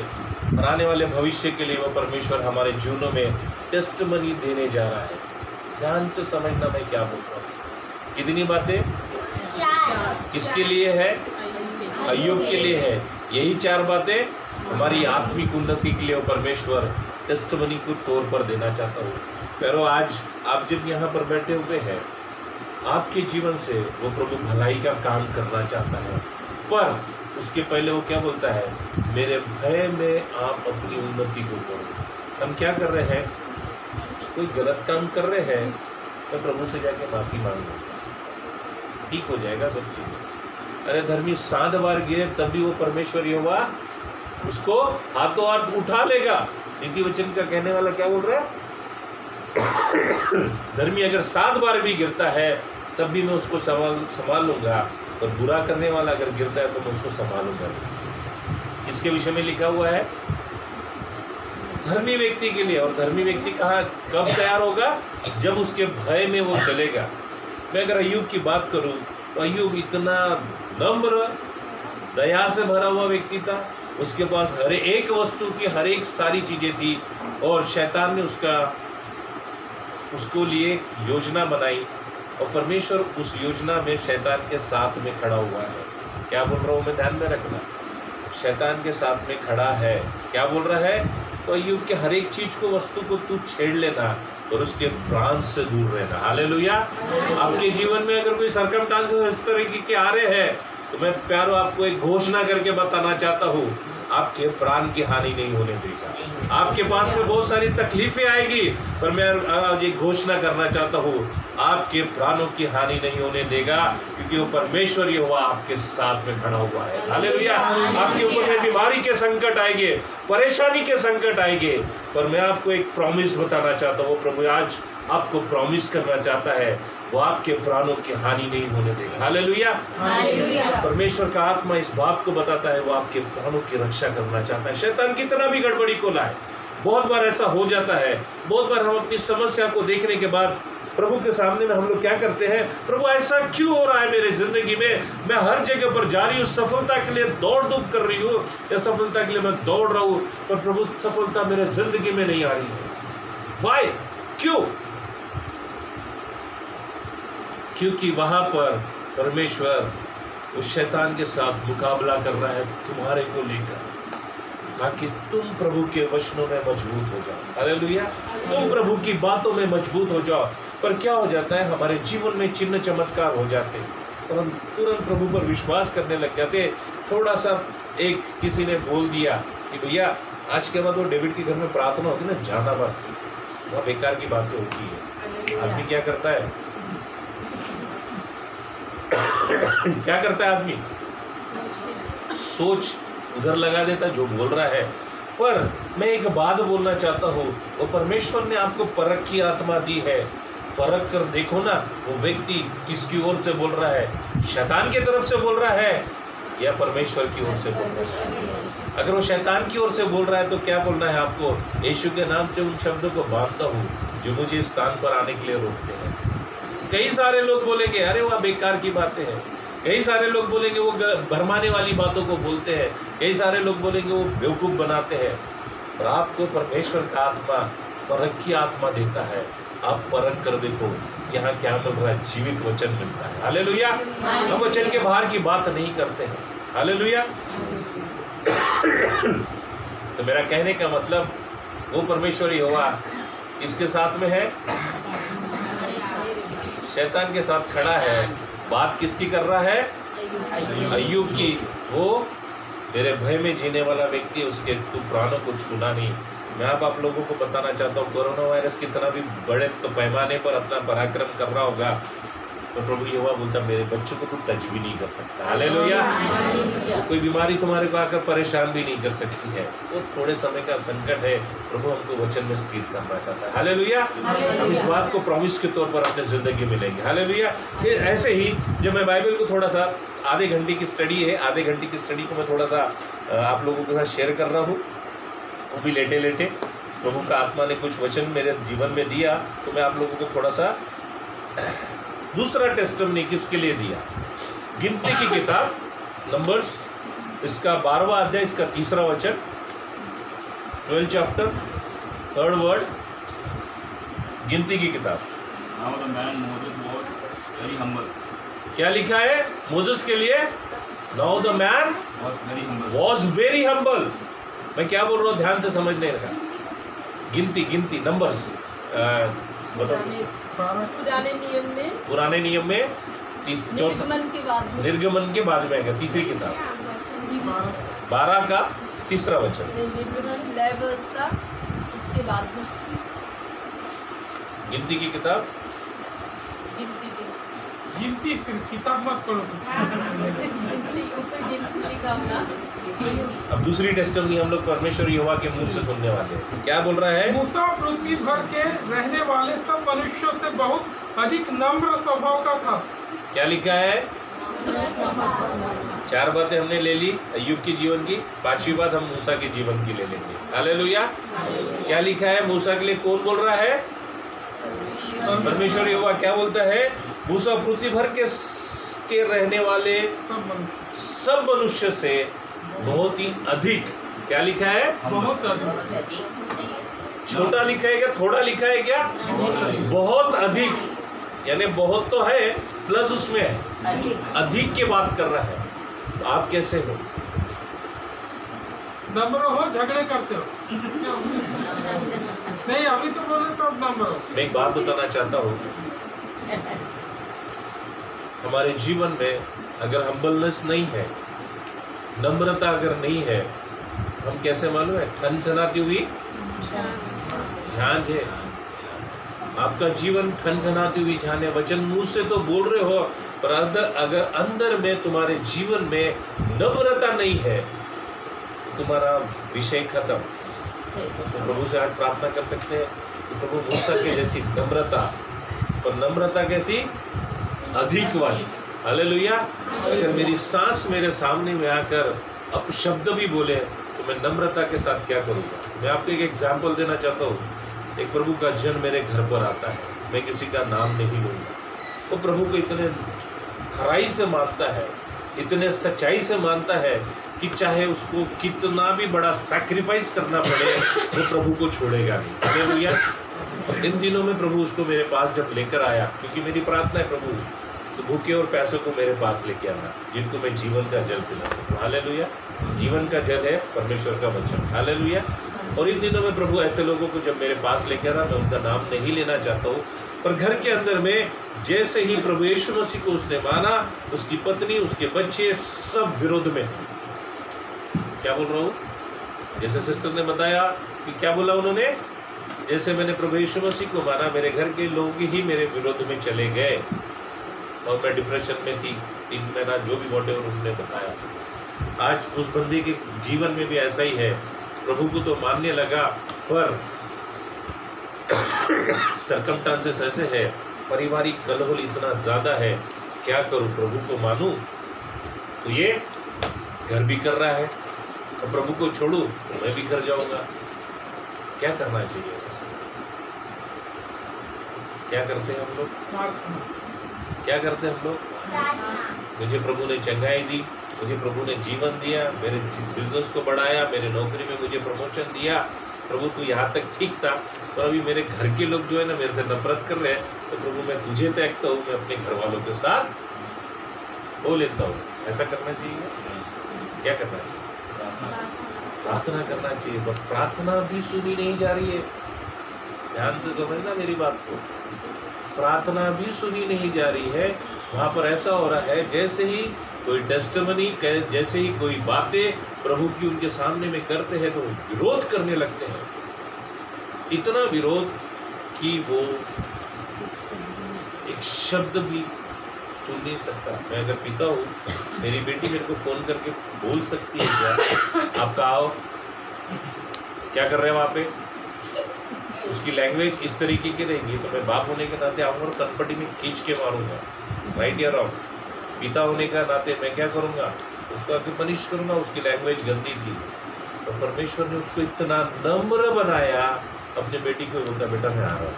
और आने वाले भविष्य के लिए वो परमेश्वर हमारे जीवनों में टेस्टिमनी देने जा रहा है। ध्यान से समझना मैं क्या बोल रहा हूँ। कितनी बातें? 4। किसके लिए है? अय्यूब के लिए है। यही 4 बातें हमारी आत्मिक उन्नति के लिए वो परमेश्वर टेस्टिमनी को तौर पर देना चाहता हूँ। pero आज आप जब यहाँ पर बैठे हुए हैं, आपके जीवन से वो प्रभु भलाई का काम करना चाहता है, पर उसके पहले वो क्या बोलता है? मेरे भय में आप अपनी उन्नति को करो। हम क्या कर रहे हैं? कोई गलत काम कर रहे हैं तो प्रभु से जाके माफ़ी मांगो, ठीक हो जाएगा सब चीज़ें। अरे धर्मी 7 बार गिरे तब भी वो परमेश्वर यहोवा उसको हाथों हाथ उठा लेगा। नीति वचन का कहने वाला क्या बोल रहा है? धर्मी अगर 7 बार भी गिरता है तब भी मैं उसको संभाल लूंगा, और बुरा करने वाला अगर गिरता है तो मैं उसको संभालूंगा। किसके विषय में लिखा हुआ है? धर्मी व्यक्ति के लिए। और धर्मी व्यक्ति कहाँ कब तैयार होगा? जब उसके भय में वो चलेगा। मैं अगर अय्यूब की बात करूं तो अय्यूब इतना नम्र, दया से भरा हुआ व्यक्ति था। उसके पास हर एक वस्तु की हर एक सारी चीज़ें थी, और शैतान ने उसको लिए योजना बनाई, और परमेश्वर उस योजना में शैतान के साथ में खड़ा हुआ है। क्या बोल रहा हूँ मैं? ध्यान में रखना, शैतान के साथ में खड़ा है। क्या बोल रहा है? तो अय्यूब के हर एक चीज़ को, वस्तु को तू छेड़ लेना और उसके प्राण से दूर रहना। हालेलुया। आपके जीवन में अगर कोई सर्कमस्टांसेस इस तरीके के आ रहे हैं तो मैं प्यारो आपको एक घोषणा करके बताना चाहता हूँ, आपके प्राण की हानि नहीं होने देगा। आपके पास में बहुत सारी तकलीफें आएगी, पर मैं आज एक घोषणा करना चाहता हूँ, आपके प्राणों की हानि नहीं होने देगा, क्योंकि वो परमेश्वर यहोवा आपके साथ में खड़ा हुआ है। हालेलुया। आपके ऊपर में बीमारी के संकट आएंगे, परेशानी के संकट आएंगे, पर मैं आपको एक प्रॉमिस बताना चाहता हूँ। प्रभु आज आपको प्रॉमिस करना चाहता है, वो आपके प्राणों की हानि नहीं होने देगा। हालेलुया। परमेश्वर का आत्मा इस बात को बताता है, वो आपके प्राणों की रक्षा करना चाहता है। शैतान कितना भी गड़बड़ी को लाए, बहुत बार ऐसा हो जाता है। बहुत बार हम अपनी समस्या को देखने के बाद प्रभु के सामने में हम लोग क्या करते हैं? प्रभु ऐसा क्यों हो रहा है मेरी जिंदगी में? मैं हर जगह पर जा रही हूँ, सफलता के लिए दौड़ धूप कर रही हूँ, या सफलता के लिए मैं दौड़ रहा हूँ, पर प्रभु सफलता मेरे जिंदगी में नहीं आ रही है। वाई? क्यों? क्योंकि वहां पर परमेश्वर उस शैतान के साथ मुकाबला कर रहा है तुम्हारे को लेकर, ताकि तुम प्रभु के वचनों में मजबूत हो जाओ। हालेलुया। तुम प्रभु की बातों में मजबूत हो जाओ। पर क्या हो जाता है? हमारे जीवन में चिन्ह चमत्कार हो जाते हैं और हम तुरंत प्रभु पर विश्वास करने लग जाते हैं। थोड़ा सा एक किसी ने बोल दिया कि भैया आज के बाद वो डेविड के घर में प्रार्थना होती है ना, जाना मत, वह बेकार की बातें होती है। आदमी क्या करता है? क्या करता है आदमी? सोच उधर लगा देता जो बोल रहा है। पर मैं एक बात बोलना चाहता हूँ, वो परमेश्वर ने आपको परख की आत्मा दी है। परख कर देखो ना, वो व्यक्ति किसकी ओर से बोल रहा है? शैतान की तरफ से बोल रहा है या परमेश्वर की ओर से बोल रहा है? अगर वो शैतान की ओर से बोल रहा है तो क्या बोलना है आपको? यीशु के नाम से उन शब्दों को बांधता हूँ जो मुझे इस स्थान पर आने के लिए रोकते हैं। कई सारे लोग बोलेंगे अरे वह बेकार की बातें हैं, कई सारे लोग बोलेंगे वो भरमाने वाली बातों को बोलते हैं, कई सारे लोग बोलेंगे वो बेवकूफ़ बनाते हैं। पर आपको परमेश्वर का आत्मा परख की आत्मा देता है। आप परख कर देखो यहाँ क्या मिल रहा है? जीवित वचन मिलता है। हालेलुया। हम वचन के बाहर की बात नहीं करते हैं। हालेलुया। तो मेरा कहने का मतलब, वो परमेश्वर यहोवा किसके साथ में है? शैतान के साथ खड़ा है। बात किसकी कर रहा है? अय्यूब की। वो मेरे भय में जीने वाला व्यक्ति, उसके तू प्राणों को छूना नहीं। मैं आप लोगों को बताना चाहता हूँ, कोरोना वायरस कितना भी बड़े तो पैमाने पर अपना पराक्रम कर रहा होगा, तो प्रभु यहोवा बोलता मेरे बच्चों को तो टच भी नहीं कर सकता। हालेलुया। तो कोई बीमारी तुम्हारे को आकर परेशान भी नहीं कर सकती है, वो थोड़े समय का संकट है, प्रभु हमको वचन में स्थिर करना चाहता है। हालेलुया। हम इस बात को प्रॉमिस के तौर पर अपने जिंदगी में लेंगे। हालेलुया। ऐसे ही जब मैं बाइबल को थोड़ा सा आधे घंटे की स्टडी है, आधे घंटे की स्टडी को मैं थोड़ा सा आप लोगों के साथ शेयर कर रहा हूँ, वो भी लेटे लेटे प्रभु का आत्मा ने कुछ वचन मेरे जीवन में दिया, तो मैं आप लोगों को थोड़ा सा दूसरा टेस्टिमनी किसके लिए दिया। गिनती की किताब नंबर्स, इसका 12वां अध्याय, इसका 3रा वचन, 12 चैप्टर 3rd वर्ड, गिनती की किताब। Now the man Moses was very humble. क्या लिखा है मोसेस के लिए? Now the man Was very humble. Was very humble. मैं क्या बोल रहा हूँ ध्यान से समझने का। गिनती नंबर्स, पुराने नियम में, पुराने नियम में निर्गमन के बाद में, निर्गमन के बाद में है, तीसरी किताब 12 का 3रा वचन। निर्गमन लय व्यवस्था उसके बाद में, गिनती की किताब, गिनती के गिनती सिर्फ किताब मत पढ़ो। गिनती ऊपर गिनती लिखा होगा। अब दूसरी टेस्टिमनी हम लोग परमेश्वर यहोवा के मुंह से सुनने वाले हैं। क्या बोल रहा है? मूसा पृथ्वी भर के रहने वाले सब मनुष्यों से बहुत अधिक नम्र स्वभाव का था। क्या लिखा है? 4 बातें हमने ले ली अय्यूब की जीवन की, 5वीं बात हम मूसा के जीवन की ले लेंगे। हालेलुया। क्या लिखा है मूसा के लिए? कौन बोल रहा है? परमेश्वर यहोवा। क्या बोलता है? मूसा पृथ्वी भर के रहने वाले सब मनुष्य से बहुत ही अधिक। क्या लिखा है? बहुत अधिक। छोटा लिखा है क्या? थोड़ा लिखा है क्या? बहुत अधिक, यानी बहुत तो है प्लस उसमें है अधिक की बात कर रहा है। तो आप कैसे हो? नम्र हो, झगड़े करते हो? नहीं, अभी तो बोले सब नम्र हो। मैं एक बात बताना चाहता हूँ, हमारे जीवन में अगर हम्बलनेस नहीं है, नम्रता अगर नहीं है, हम कैसे मालूम है? ठनठनाती हुई झांझ है। आपका जीवन ठनठनाती हुई झांझ है। वचन मुंह से तो बोल रहे हो, पर अगर अंदर में तुम्हारे जीवन में नम्रता नहीं है, तुम्हारा विषय खत्म। तो प्रभु से आज प्रार्थना कर सकते हैं कि प्रभु मूसा के जैसी नम्रता, पर नम्रता कैसी? अधिक वाली। हालेलुया। अगर मेरी सांस मेरे सामने में आकर अपशब्द भी बोले तो मैं नम्रता के साथ क्या करूँगा? मैं आपको एक एग्जाम्पल देना चाहता हूँ। एक प्रभु का जन मेरे घर पर आता है, मैं किसी का नाम नहीं लूँगा, वो प्रभु को इतने खराई से मानता है, इतने सच्चाई से मानता है कि चाहे उसको कितना भी बड़ा सैक्रिफाइस करना पड़े, वो प्रभु को छोड़ेगा नहीं। हालेलुया। इन दिनों में प्रभु उसको मेरे पास जब लेकर आया, क्योंकि मेरी प्रार्थना है प्रभु तो भूखे और पैसों को मेरे पास लेके आना, जिनको मैं जीवन का जल पिला सकूँ। हालेलुया। जीवन का जल है परमेश्वर का वचन। हालेलुया। और इन दिनों में प्रभु ऐसे लोगों को जब मेरे पास लेके आना, मैं उनका नाम नहीं लेना चाहता हूँ, पर घर के अंदर में जैसे ही प्रभु यीशु मसीह को उसने माना, उसकी पत्नी, उसके बच्चे सब विरोध में। क्या बोल रहा हूँ? जैसे सिस्टर ने बताया कि क्या बोला उन्होंने, जैसे मैंने प्रभु यीशु मसीह को माना, मेरे घर के लोग ही मेरे विरोध में चले गए और मैं डिप्रेशन में थी 3 महीना, जो भी वॉटेवर उन्होंने बताया। आज उस बंदी के जीवन में भी ऐसा ही है। प्रभु को तो मानने लगा, पर सर्कमस्टांसेस ऐसे है, पारिवारिक कलह इतना ज़्यादा है, क्या करूं? प्रभु को मानूं तो ये घर भी कर रहा है, और प्रभु को छोड़ूं तो मैं भी कर जाऊंगा। क्या करना चाहिए ऐसा समय? क्या करते हैं हम लोग? क्या करते हैं हम लोग? मुझे प्रभु ने चंगाई दी, मुझे प्रभु ने जीवन दिया, मेरे बिजनेस को बढ़ाया, मेरे नौकरी में मुझे प्रमोशन दिया। प्रभु तू यहाँ तक ठीक था, पर अभी मेरे घर के लोग जो है ना मेरे से नफरत कर रहे हैं, तो प्रभु मैं तुझे त्यागता हूँ, मैं अपने घर वालों के साथ हो लेता हूँ। ऐसा करना चाहिए? क्या करना चाहिए? प्रार्थना करना चाहिए, पर प्रार्थना भी सुनी नहीं जा रही है। ध्यान से समझना मेरी बात को। प्रार्थना भी सुनी नहीं जा रही है। वहाँ पर ऐसा हो रहा है जैसे ही कोई टेस्टिमनी, जैसे ही कोई बातें प्रभु की उनके सामने में करते हैं तो विरोध करने लगते हैं। इतना विरोध कि वो एक शब्द भी सुन नहीं सकता। मैं अगर पिता हूँ, मेरी बेटी मेरे को फ़ोन करके बोल सकती है क्या आप कहाँ हो, क्या कर रहे हैं वहाँ पे, उसकी लैंग्वेज इस तरीके की रहेगी, तो मैं बाप होने के नाते आऊँगा और कनपटी में खींच के मारूंगा, राइट या रॉन्ग। पिता होने का नाते मैं क्या करूँगा, उसको आके पनिश करूँगा, उसकी लैंग्वेज गंदी थी। तो परमेश्वर ने उसको इतना नम्र बनाया, अपने बेटी को बोलता बेटा मैं आ रहा हूँ।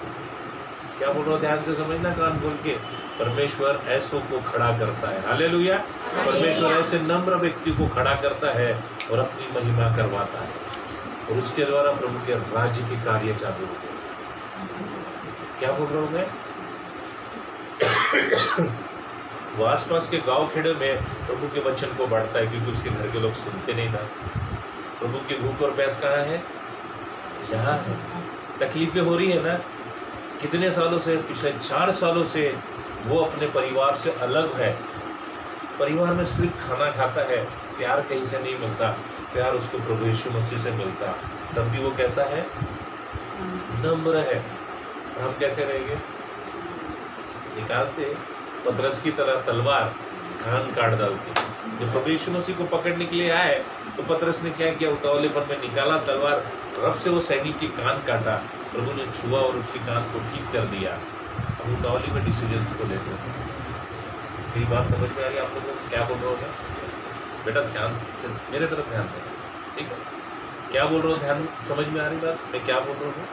क्या बोल रहा हूँ, ध्यान से समझना कान खोल के। परमेश्वर ऐसों को खड़ा करता है, हालेलुया। परमेश्वर ऐसे नम्र व्यक्ति को खड़ा करता है और अपनी महिमा करवाता है, और उसके द्वारा प्रभु के राज्य के कार्य चालू होते हैं। क्या बोल रहा हूँ मैं वो आसपास के गांव खेड़े में प्रभु के वचन को बांटता है, क्योंकि उसके घर के लोग सुनते नहीं ना। प्रभु की भूख और प्यास कहाँ है, यहाँ है। तकलीफें हो रही है ना, कितने सालों से, पिछले 4 सालों से वो अपने परिवार से अलग है। परिवार में सिर्फ खाना खाता है, प्यार कहीं से नहीं मिलता। प्यार उसको प्रभु यीशु मसीह से मिलता, तब भी वो कैसा है, नम्र है। और हम कैसे रहेंगे, निकालते पतरस की तरह तलवार, कान काट डालते। जब प्रभु यीशु मसीह को पकड़ने के लिए आए तो पतरस ने क्या किया, उतावलेपन में निकाला तलवार, रफ से वो सैनिक के कान काटा। प्रभु ने छुआ और उसके कान को ठीक कर दिया। अब उतावली में डिसीजंस को लेते हैं। मेरी बात समझ में आ रही है आप लोगों को, क्या बोल रहा हूँ बेटा, ध्यान मेरे तरफ ध्यान दें, ठीक है। क्या बोल रहा हूँ, ध्यान समझ में आ रही बात, मैं क्या बोल रहा हूँ।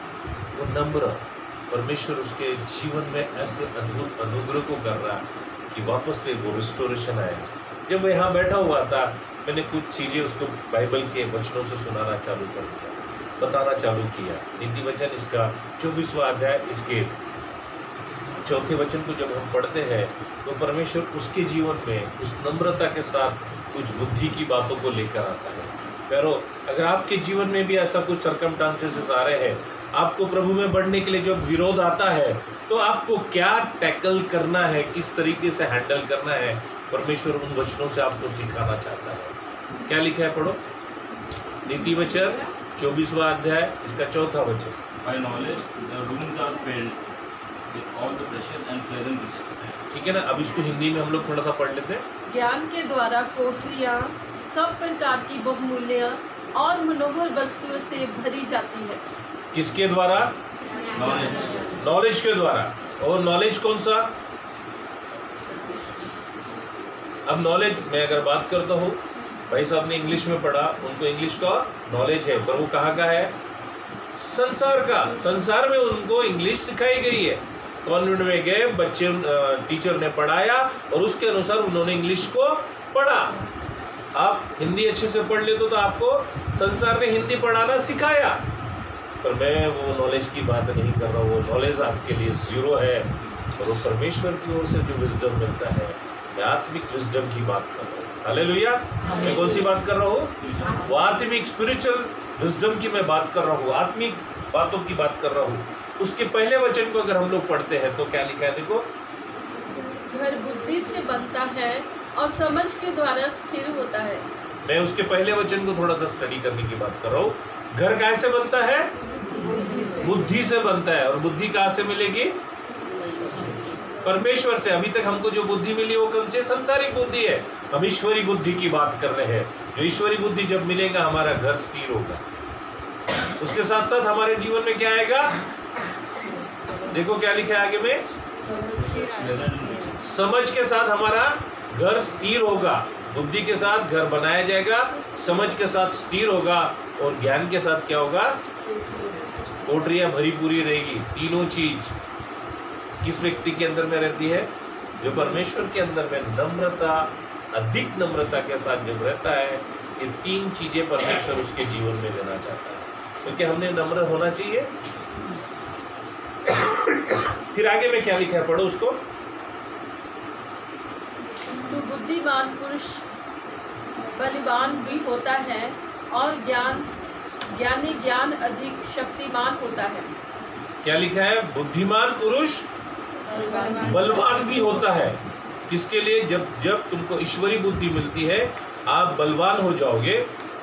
वो नम्र परमेश्वर उसके जीवन में ऐसे अद्भुत अनुग्रह को कर रहा कि वापस से वो रिस्टोरेशन आया। जब वो यहाँ बैठा हुआ था, मैंने कुछ चीज़ें उसको बाइबल के वचनों से सुनाना चालू कर दिया, बताना चालू किया। नीति वचन इसका 24वां अध्याय, इसके 4थे वचन को जब हम पढ़ते हैं तो परमेश्वर उसके जीवन में उस नम्रता के साथ कुछ बुद्धि की बातों को लेकर आता है। प्यारो, अगर आपके जीवन में भी ऐसा कुछ सर्कमस्टांसेस आ रहे हैं, आपको प्रभु में बढ़ने के लिए जब विरोध आता है, तो आपको क्या टैकल करना है, किस तरीके से हैंडल करना है, परमेश्वर उन वचनों से आपको सिखाना चाहता है। क्या लिखा है, पढ़ो। नीति वचन 24वां अध्याय, इसका 4था वचन। By knowledge, the rooms are filled with all the precious and pleasant riches. ठीक है ना। अब इसको हिंदी में हम लोग थोड़ा सा पढ़ लेते हैं। ज्ञान के द्वारा कोठरियाँ सब प्रकार की बहुमूल्य और मनोहर वस्तुओं से भरी जाती है। किसके द्वारा, Knowledge. नॉलेज के द्वारा। और नॉलेज कौन सा, अब नॉलेज मैं अगर बात करता हूँ, भाई साहब ने इंग्लिश में पढ़ा, उनको इंग्लिश का नॉलेज है, पर वो कहाँ का है, संसार का। संसार में उनको इंग्लिश सिखाई गई है। कॉन्वेंट में गए बच्चे, टीचर ने पढ़ाया और उसके अनुसार उन्होंने इंग्लिश को पढ़ा। आप हिंदी अच्छे से पढ़ लेते तो आपको संसार ने हिंदी पढ़ाना सिखाया। पर मैं वो नॉलेज की बात नहीं कर रहा हूँ, वो नॉलेज आपके लिए ज़ीरो है। और वो परमेश्वर की ओर से जो विजडम मिलता है, मैं आत्मिक विजडम की बात कर रहा हूँ। हालेलुया। मैं कौन सी बात कर रहा हूँ, वो आत्मिक स्पिरिचुअल विजडम की मैं बात कर रहा हूँ, आत्मिक बातों की बात कर रहा हूँ। उसके पहले वचन को अगर हम लोग पढ़ते हैं तो क्या लिखा है, देखो। घर बुद्धि से बनता है और समझ के द्वारा स्थिर होता है। मैं उसके पहले वचन को थोड़ा सा स्टडी करने की बात कर रहा हूँ। घर कैसे बनता है, बुद्धि से बनता है। और बुद्धि कहाँ से मिलेगी, परमेश्वर से। अभी तक हमको जो बुद्धि मिली वो कौन सी, संसारिक बुद्धि है। हम ईश्वरी बुद्धि की बात कर रहे हैं। जो ईश्वरी बुद्धि जब मिलेगा, हमारा घर स्थिर होगा। उसके साथ साथ हमारे जीवन में क्या आएगा, देखो क्या लिखा है आगे में, समझ के साथ हमारा घर स्थिर होगा। बुद्धि के साथ घर बनाया जाएगा, समझ के साथ स्थिर होगा, और ज्ञान के साथ क्या होगा, कोठरियाँ भरी पूरी रहेगी। तीनों चीज किस व्यक्ति के अंदर में रहती है, जो परमेश्वर के अंदर में नम्रता, अधिक नम्रता के साथ जब रहता है, ये 3 चीजें परमेश्वर उसके जीवन में लेना चाहता है। तो क्या हमने नम्र होना चाहिए। फिर आगे में क्या लिखा है, पढ़ो उसको। तो बुद्धिमान पुरुष बलवान भी होता है और ज्ञानी ज्ञान अधिक शक्तिमान होता है। क्या लिखा है, बुद्धिमान पुरुष बलवान भी होता है। किसके लिए, जब तुमको ईश्वरी बुद्धि मिलती है, आप बलवान हो जाओगे,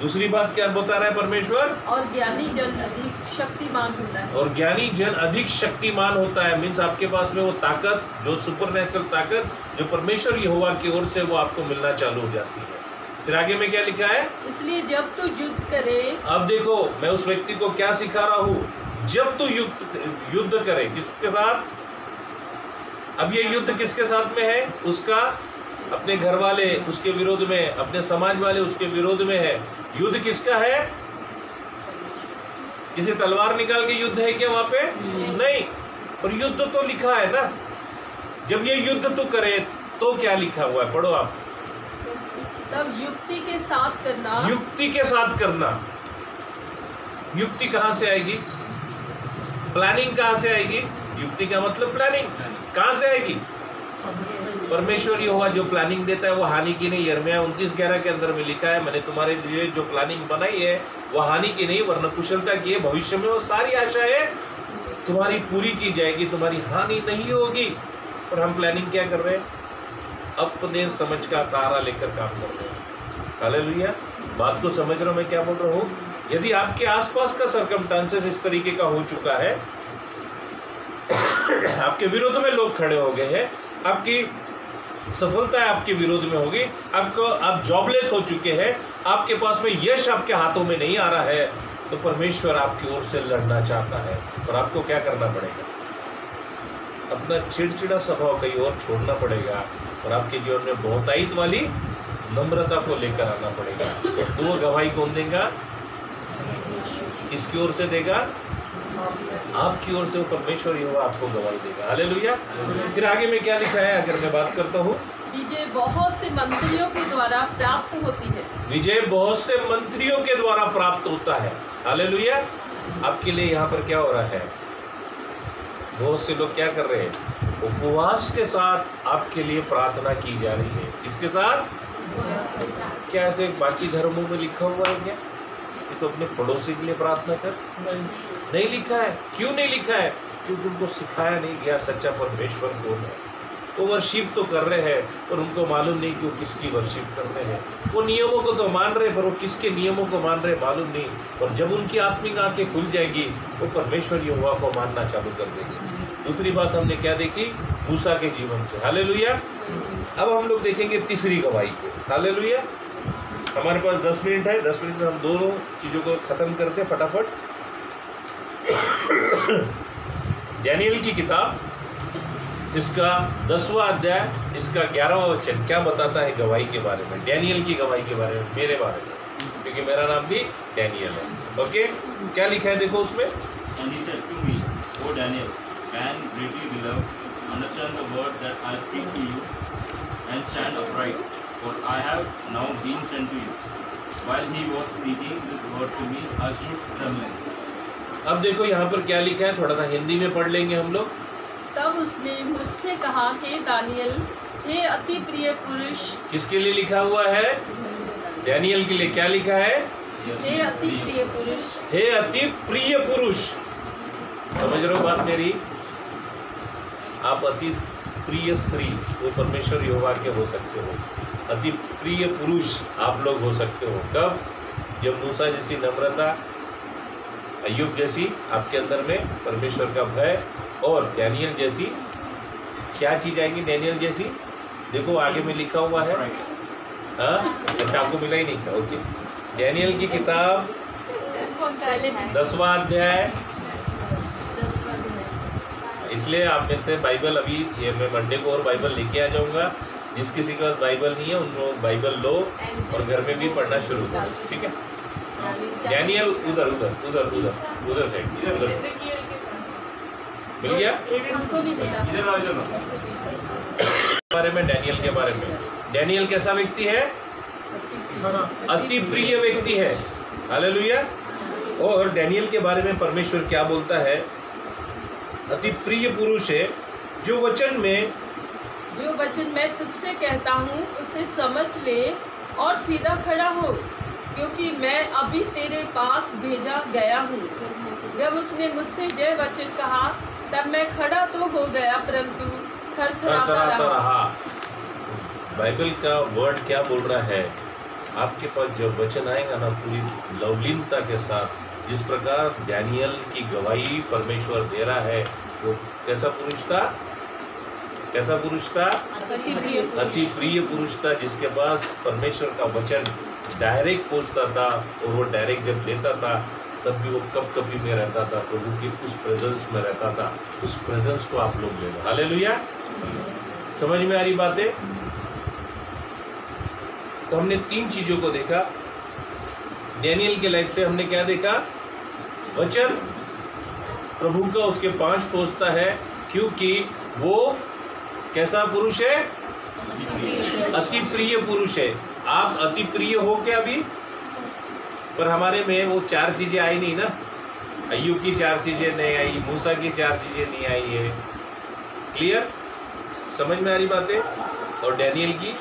दूसरी बात क्या बता रहा है परमेश्वर? और ज्ञानी जन अधिक शक्तिमान होता है। और ज्ञानी जन अधिक शक्तिमान होता है, मीन्स आपके पास में वो ताकत, जो सुपरनेचुरल ताकत जो परमेश्वर यहोवा की ओर से, वो आपको मिलना चालू हो जाती है। फिर आगे में क्या लिखा है? इसलिए जब तू युद्ध करे। अब देखो मैं उस व्यक्ति को क्या सिखा रहा हूँ, जब तू युद्ध करे, किसके साथ? अब ये युद्ध किसके साथ में है? उसका अपने घर वाले उसके विरोध में, अपने समाज वाले उसके विरोध में है। युद्ध किसका है? किसी तलवार निकाल के युद्ध है क्या वहां पे? नहीं। और युद्ध तो लिखा है ना, जब ये युद्ध तो करे तो क्या लिखा हुआ है? पढ़ो आप। तब युक्ति के साथ करना। युक्ति के साथ करना। युक्ति कहां से आएगी? प्लानिंग कहां से आएगी? युक्ति का मतलब प्लानिंग। कहां से आएगी? परमेश्वर यहोवा जो प्लानिंग देता है वो हानि की नहीं। यिर्मयाह 29:11 के अंदर में लिखा है, मैंने तुम्हारे लिए जो प्लानिंग बनाई है वो हानि की नहीं वरन कुशलता की है। भविष्य में वो सारी आशाएं तुम्हारी पूरी की जाएगी, तुम्हारी हानि नहीं होगी। और हम प्लानिंग क्या कर रहे हैं? अपने समझ का सहारा लेकर काम कर रहे हैं। हालेलुया। बात को समझ रहे हो मैं क्या बोल रहा हूँ? यदि आपके आसपास का सर्कमस्टांसेस इस तरीके का हो चुका है, आपके विरोध में लोग खड़े हो गए हैं, आपकी सफलता आपके विरोध में होगी, आप जॉबलेस हो चुके हैं, आपके पास में यश आपके हाथों में नहीं आ रहा है, तो परमेश्वर आपकी ओर से लड़ना चाहता है। और आपको क्या करना पड़ेगा? अपना चिड़चिड़ा स्वभाव कहीं और छोड़ना पड़ेगा और आपके जीवन में बहुतायत वाली नम्रता को लेकर आना पड़ेगा। तो वो गवाही कौन देगा? किसकी ओर से देगा? आपकी ओर से वो परमेश्वर यहोवा आपको गवाही देगा। हालेलुया। फिर आगे में क्या लिखा है अगर मैं बात करता हूँ? विजय बहुत से मंत्रियों के द्वारा प्राप्त होती है। विजय बहुत से मंत्रियों के द्वारा प्राप्त होता है। हालेलुया। आपके लिए यहाँ पर क्या हो रहा है? बहुत से लोग क्या कर रहे हैं? उपवास के साथ आपके लिए प्रार्थना की जा रही है। किसके साथ? क्या ऐसे बाकी धर्मों में लिखा हुआ है क्या कि तो अपने पड़ोसी के लिए प्रार्थना कर? नहीं लिखा है। क्यों नहीं लिखा है? क्योंकि उनको सिखाया नहीं गया सच्चा परमेश्वर कौन है। वो वर्शिप तो कर रहे हैं और उनको मालूम नहीं कि वो किसकी वर्शिप कर रहे हैं। वो नियमों को तो मान रहे पर वो किसके नियमों को मान रहे मालूम नहीं। और जब उनकी आत्मिक आंखें खुल जाएगी वो परमेश्वर यहोवा को मानना चालू कर देंगे। दूसरी बात हमने क्या देखी? मूसा के जीवन से। हालेलुया। अब हम लोग देखेंगे तीसरी गवाही को। हालेलुया। हमारे पास 10 मिनट है, 10 मिनट में हम दोनों चीज़ों को ख़त्म करते हैं फटाफट। दानियेल की किताब, इसका 10वां अध्याय, इसका 11वां वचन क्या बताता है गवाही के बारे में? दानियेल की गवाही के बारे में, मेरे बारे में, क्योंकि मेरा नाम भी दानियेल है। ओके, क्या लिखा है देखो उसमें। And he said to me, O Daniel, man greatly beloved, understand the word that I speak to you, and stand upright, for I have now been sent to you. While he was speaking this word to me, I stood trembling. अब देखो यहाँ पर क्या लिखा है, थोड़ा सा हिंदी में पढ़ लेंगे हम लोग। तब उसने मुझसे कहा, हे दानियल, हे अति प्रिय पुरुष। किसके लिए लिखा हुआ है? दानियल के लिए। क्या लिखा है? हे अति प्रिय पुरुष। हे अति प्रिय पुरुष। समझ रहे हो बात मेरी? आप अति प्रिय स्त्री वो परमेश्वर यहोवा के हो सकते हो, अति प्रिय पुरुष आप लोग हो सकते हो। कब? जब मूसा जैसी नम्रता, अय्यूब जैसी आपके अंदर में परमेश्वर का भय, और दानियल जैसी क्या चीज़ आएगी? दानियल जैसी, देखो आगे में लिखा हुआ है। हाँ, अच्छा आपको मिला ही नहीं था। ओके, दानियल की किताब 10वां अध्याय। इसलिए आप मेरे से बाइबल, अभी ये मैं मंडे को और बाइबल लेके आ जाऊंगा। जिस किसी के पास बाइबल नहीं है उन लोग बाइबल लो और घर में भी पढ़ना शुरू करो, ठीक है? दानियल उधर उधर उधर उधर उधर साइड, इधर मिल गया? इधर बारे में, दानियल के बारे में। दानियल कैसा व्यक्ति है? अति प्रिय व्यक्ति है। हालेलुया। और दानियल के बारे में परमेश्वर क्या बोलता है? अति प्रिय पुरुष है, जो वचन मैं तुझसे कहता हूँ उसे समझ ले और सीधा खड़ा हो, क्योंकि मैं अभी तेरे पास भेजा गया हूँ। जब उसने मुझसे जय वचन कहा तब मैं खड़ा तो हो गया, परंतु थरथराता रहा। बाइबल का वर्ड क्या बोल रहा है? आपके पास जब वचन आएगा ना पूरी लवलीनता के साथ, जिस प्रकार डैनियल की गवाही परमेश्वर दे रहा है, वो कैसा पुरुष था? कैसा पुरुष था? अति प्रिय पुरुष था, जिसके पास परमेश्वर का वचन डायरेक्ट पहुंचता था, और वो डायरेक्ट जब लेता था तब भी वो कब कभी में रहता था, प्रभु की उस प्रेजेंस में रहता था। उस प्रेजेंस को आप लोग ले लो। हालेलुया। समझ में आ रही बातें? तो हमने 3 चीजों को देखा डैनियल के लाइफ से। हमने क्या देखा? वचन प्रभु का उसके 5 पहुंचता है, क्योंकि वो कैसा पुरुष है? अति प्रिय पुरुष है। आप अति प्रिय हो क्या अभी? पर हमारे में वो 4 चीजें आई नहीं ना। अय्यूब की 4 चीजें नहीं आई, मूसा की 4 चीजें नहीं आई है। क्लियर? समझ में आ रही बातें? और डैनियल की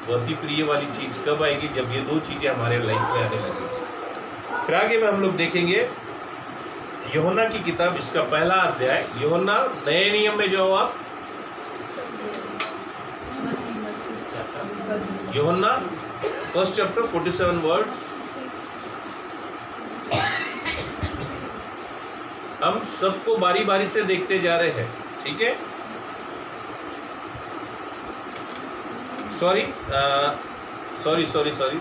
वो अति प्रिय वाली चीज कब आएगी? जब ये 2 चीजें हमारे लाइफ में आने लगेगी। फिर आगे में हम लोग देखेंगे यूहन्ना की किताब, इसका पहला अध्याय। यूहन्ना नए नियम में जाओ आप, यूहन्ना 1 चैप्टर 47 वर्ड्स। हम सबको बारी बारी से देखते जा रहे हैं, ठीक है? सॉरी,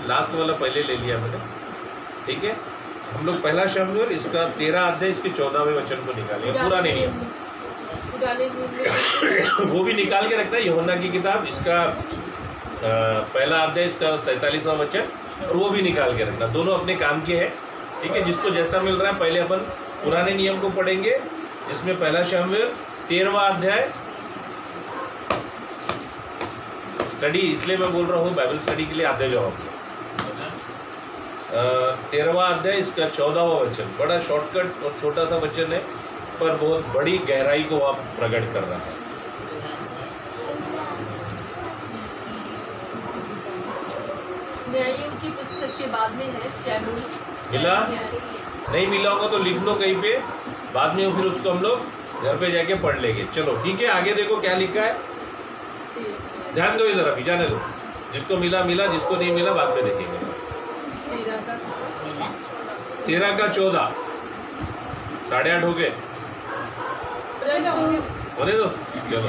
लास्ट वाला पहले ले लिया मैंने, ठीक है? हम लोग पहला शमूएल इसका 13 अध्याय इसके 14वें वचन को निकालेंगे। पुराने नियम वो भी निकाल के रखना है। यूहन्ना की किताब इसका पहला अध्याय इसका 47वां वचन, और वो भी निकाल के रखना। दोनों अपने काम के हैं, ठीक है? जिसको जैसा मिल रहा है। पहले अपन पुराने नियम को पढ़ेंगे, इसमें पहला शमूएल 13वां अध्याय। स्टडी इसलिए मैं बोल रहा हूँ, बाइबल स्टडी के लिए आते जाओ आप। 13वां अध्याय इसका 14वां वचन। बड़ा शॉर्टकट और छोटा सा वचन है, पर बहुत बड़ी गहराई को आप प्रकट कर रहा है। न्यायों की पुस्तक के बाद में है शमूएल। मिला? नहीं मिला होगा तो लिख लो कहीं पे, बाद में फिर उसको हम लोग घर पे जाके पढ़ लेंगे। चलो ठीक है, आगे देखो क्या लिखा है। ध्यान दो इधर, अभी जाने दो। जिसको मिला मिला, जिसको नहीं मिला बाद में देखेंगे। 13 का 14, 8:30 हो गए, होने दो। चलो,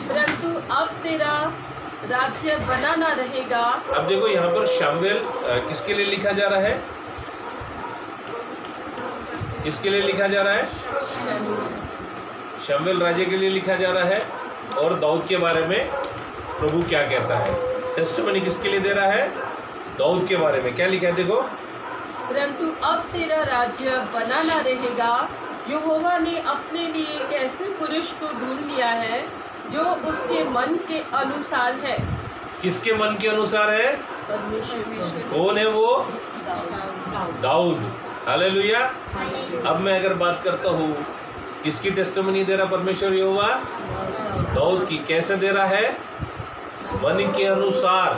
परंतु अब तेरा राज्य बना ना रहेगा। अब देखो यहाँ पर शमूएल किसके लिए लिखा जा रहा है? किसके लिए लिखा जा रहा है? शमूएल राजे के लिए लिखा जा रहा है। और दाऊद के बारे में प्रभु क्या कहता है? टेस्टिमनी किसके लिए दे रहा है? दाऊद के बारे में। क्या लिखा है देखो? परंतु अब तेरा राज्य बना ना रहेगा। यहोवा ने अपने लिए एक ऐसे पुरुष को ढूंढ लिया है जो उसके मन के अनुसार है। किसके मन के अनुसार है? परमेश्वर। कौन है वो? दाऊद। हालेलुया। अब मैं अगर बात करता हूँ, किसकी टेस्टिमनी दे रहा परमेश्वर यहोवा? दाऊद की। कैसे दे रहा है? मन के अनुसार।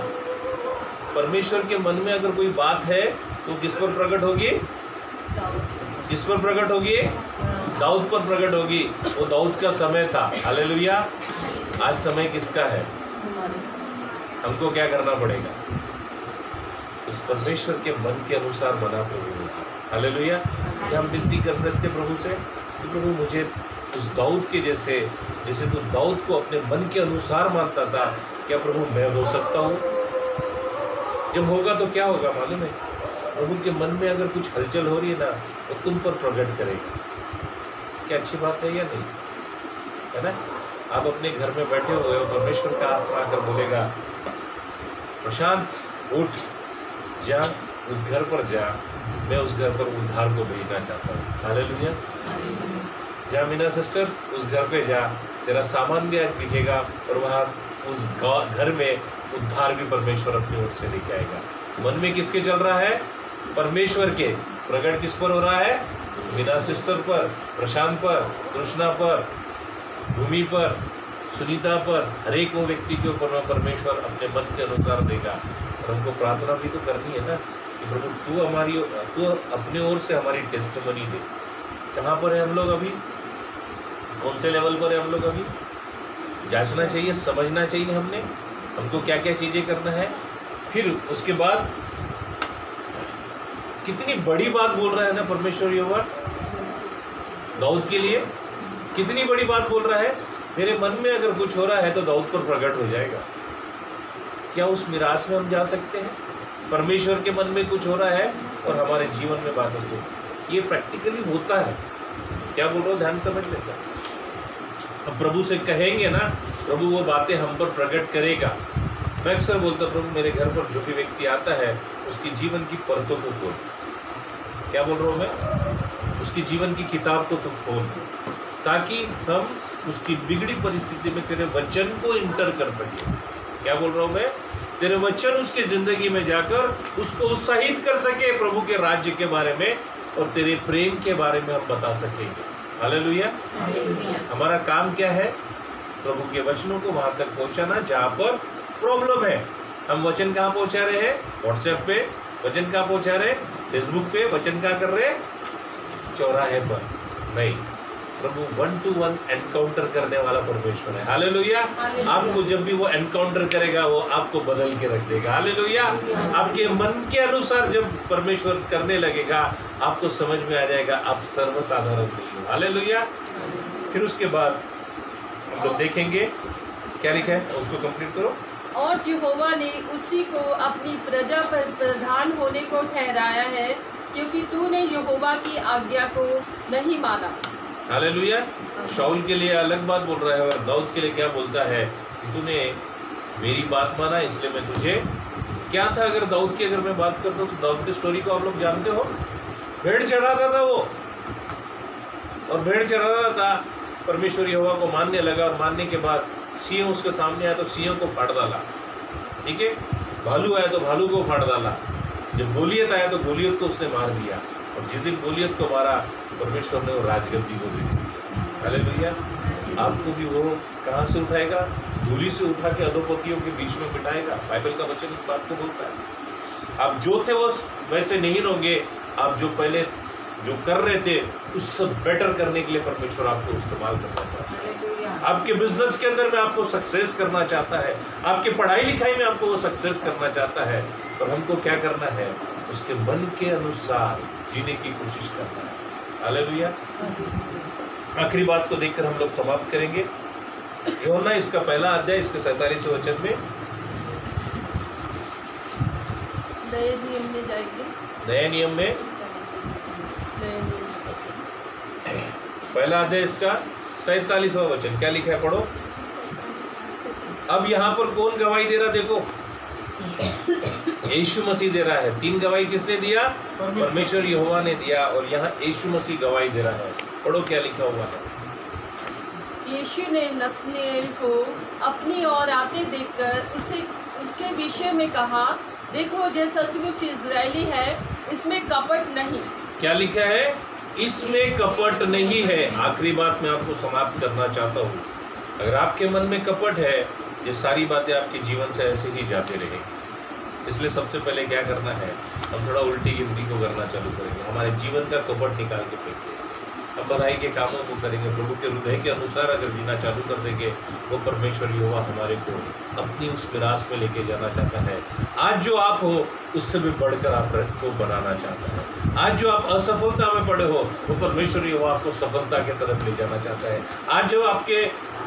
परमेश्वर के मन में अगर कोई बात है तो किस पर प्रकट होगी? किस पर प्रकट होगी? दाऊद पर प्रकट होगी। वो दाऊद का समय था। हालेलुया। आज समय किसका है? हमको क्या करना पड़ेगा? इस परमेश्वर के मन के अनुसार बना प्रभु होगा। हालेलुया। क्या हम विनती कर सकते प्रभु से कि प्रभु मुझे उस दाऊद के जैसे तू दाऊद को अपने मन के अनुसार मानता था, क्या प्रभु मैं हो सकता हूँ? जब होगा तो क्या होगा मालूम है? प्रभु के मन में अगर कुछ हलचल हो रही है ना, तो तुम पर प्रकट करेगा। क्या अच्छी बात है या नहीं? है ना? आप अपने घर में बैठे हुए हो, परमेश्वर का आत्मा आकर बोलेगा, प्रशांत उठ, जा उस घर पर जा, मैं उस घर पर उद्धार को भेजना चाहता हूँ। हालेलुया। जा मीना सिस्टर, उस घर पे जा, तेरा सामान भी आज बिकेगा, और वहाँ उस घर में उद्धार भी परमेश्वर अपनी ओर से लेके आएगा। मन में किसके चल रहा है? परमेश्वर के। प्रकट किस पर हो रहा है? मीना सिस्टर पर, प्रशांत पर, कृष्णा पर, भूमि पर, सुनीता पर, हर एक वो व्यक्ति के ऊपर परमेश्वर अपने मन के अनुसार देगा। और हमको प्रार्थना भी तो करनी है ना कि प्रभु तू अपनी ओर से हमारी टेस्टिमनी दे। कहाँ पर है हम लोग अभी? कौन से लेवल पर है हम लोग अभी? जांचना चाहिए, समझना चाहिए हमने हमको क्या क्या चीज़ें करना है। फिर उसके बाद कितनी बड़ी बात बोल रहा है ना परमेश्वर यहोवा दाऊद के लिए, कितनी बड़ी बात बोल रहा है। मेरे मन में अगर कुछ हो रहा है तो दाऊद पर प्रकट हो जाएगा। क्या उस मिरास में हम जा सकते हैं? परमेश्वर के मन में कुछ हो रहा है और हमारे जीवन में बात होती है, ये प्रैक्टिकली होता है। क्या बोल रहा हूँ, ध्यान समझ लेगा। अब प्रभु से कहेंगे ना, प्रभु वो बातें हम पर प्रकट करेगा। मैं अक्सर बोलता हूँ, प्रभु मेरे घर पर जो भी व्यक्ति आता है उसकी जीवन की परतों को खोल। क्या बोल रहा हूँ मैं, उसकी जीवन की किताब को तुम खोल, ताकि हम उसकी बिगड़ी परिस्थिति में तेरे वचन को इंटर कर सके। क्या बोल रहा हूँ मैं, तेरे वचन उसकी ज़िंदगी में जाकर उसको उत्साहित कर सके प्रभु के राज्य के बारे में और तेरे प्रेम के बारे में हम बता सकेंगे। हालेलुया। हमारा काम क्या है? प्रभु के वचनों को वहाँ तक पहुँचाना जहाँ पर प्रॉब्लम है। हम वचन कहाँ पहुँचा रहे हैं? व्हाट्सएप पे। वचन कहाँ पहुँचा रहे हैं? फेसबुक पे। वचन कहाँ कर रहे हैं? चौराहे पर नहीं। प्रभु 1-to-1 एनकाउंटर करने वाला परमेश्वर है। हालेलुया। आपको जब भी वो एनकाउंटर करेगा वो आपको बदल के रख देगा। हालेलुया। आपके मन के अनुसार जब परमेश्वर करने लगेगा आपको समझ में आ जाएगा आप सर्वसाधारण नहीं हो। हालेलुया। फिर उसके बाद हम लोग देखेंगे क्या लिखा है, उसको कंप्लीट करो। और यहोवा ने उसी को अपनी प्रजा पर प्रधान होने को ठहराया है, क्योंकि तूने यहोवा की आज्ञा को नहीं माना। हालेलुया। शाऊल के लिए अलग बात बोल रहा है और दाऊद के लिए क्या बोलता है कि तूने मेरी बात माना इसलिए मैं तुझे। क्या था अगर दाऊद की अगर मैं बात करता हूँ तो दाऊद की स्टोरी को आप लोग जानते हो। भेड़ चढ़ा रहा था वो, और भेड़ चढ़ा रहा था, परमेश्वर यहोवा को मानने लगा और मानने के बाद सिंह उसके सामने आया तो सिंह को फाड़ डाला। ठीक है, भालू आया तो भालू को फाड़ डाला। जब गोलियत आया तो गोलियत को उसने मार दिया, और जिस दिन गोलियत को मारा परमेश्वर ने वो राजगद्दी को दे दी। हालेलुया। आपको भी वो कहाँ से उठाएगा? धूली से उठा के अधोपतियों के बीच में बिठाएगा। बाइबल का वचन इस बात को बोलता है। आप जो थे वो वैसे नहीं रहोगे, आप जो पहले जो कर रहे थे उससे बेटर करने के लिए परमेश्वर आपको इस्तेमाल करना चाहता है। आपके बिजनेस के अंदर में आपको सक्सेस करना चाहता है, आपके पढ़ाई लिखाई में आपको वो सक्सेस करना चाहता है, और हमको क्या करना है? उसके मन के अनुसार जीने की कोशिश करना है। हालेलुया। आखिरी बात को देखकर हम लोग समाप्त करेंगे। यूहन्ना इसका पहला अध्याय इसके 47वें वचन में नए नियम में जाएंगे। नए नियम में नए नियम। पहला अध्याय इसका 47वां वचन क्या लिखा है, पढ़ो। अब यहाँ पर कौन गवाही दे रहा? देखो, यीशु मसीह दे रहा है। 3 गवाही किसने दिया? परमेश्वर यहोवा ने दिया, और यहाँ यीशु मसीह गवाही दे रहा है। पढ़ो क्या लिखा हुआ है। यीशु ने नतनेल को अपनी ओर आते देखकर उसके विषय में कहा, देखो जो सचमुच इजरायली है, इसमें कपट नहीं। क्या लिखा है? इसमें कपट नहीं है। आखिरी बात मैं आपको समाप्त करना चाहता हूँ। अगर आपके मन में कपट है, ये सारी बातें आपके जीवन से ऐसे ही जाते रहेंगी। इसलिए सबसे पहले क्या करना है, हम थोड़ा उल्टी गिनती को करना चालू करेंगे। हमारे जीवन का कपट निकाल के फेंकेंगे। हम भलाई के कामों को करेंगे। प्रभु के हृदय के अनुसार अगर जीना चालू कर देंगे, वो परमेश्वर यहोवा हमारे को अपनी उस विरास में लेके जाना चाहता है। आज जो आप हो उससे भी बढ़कर आपको बनाना चाहता है। आज जो आप असफलता में पड़े हो, वो परमेश्वर यहोवा आपको सफलता की तरफ ले जाना चाहता है। आज जो आपके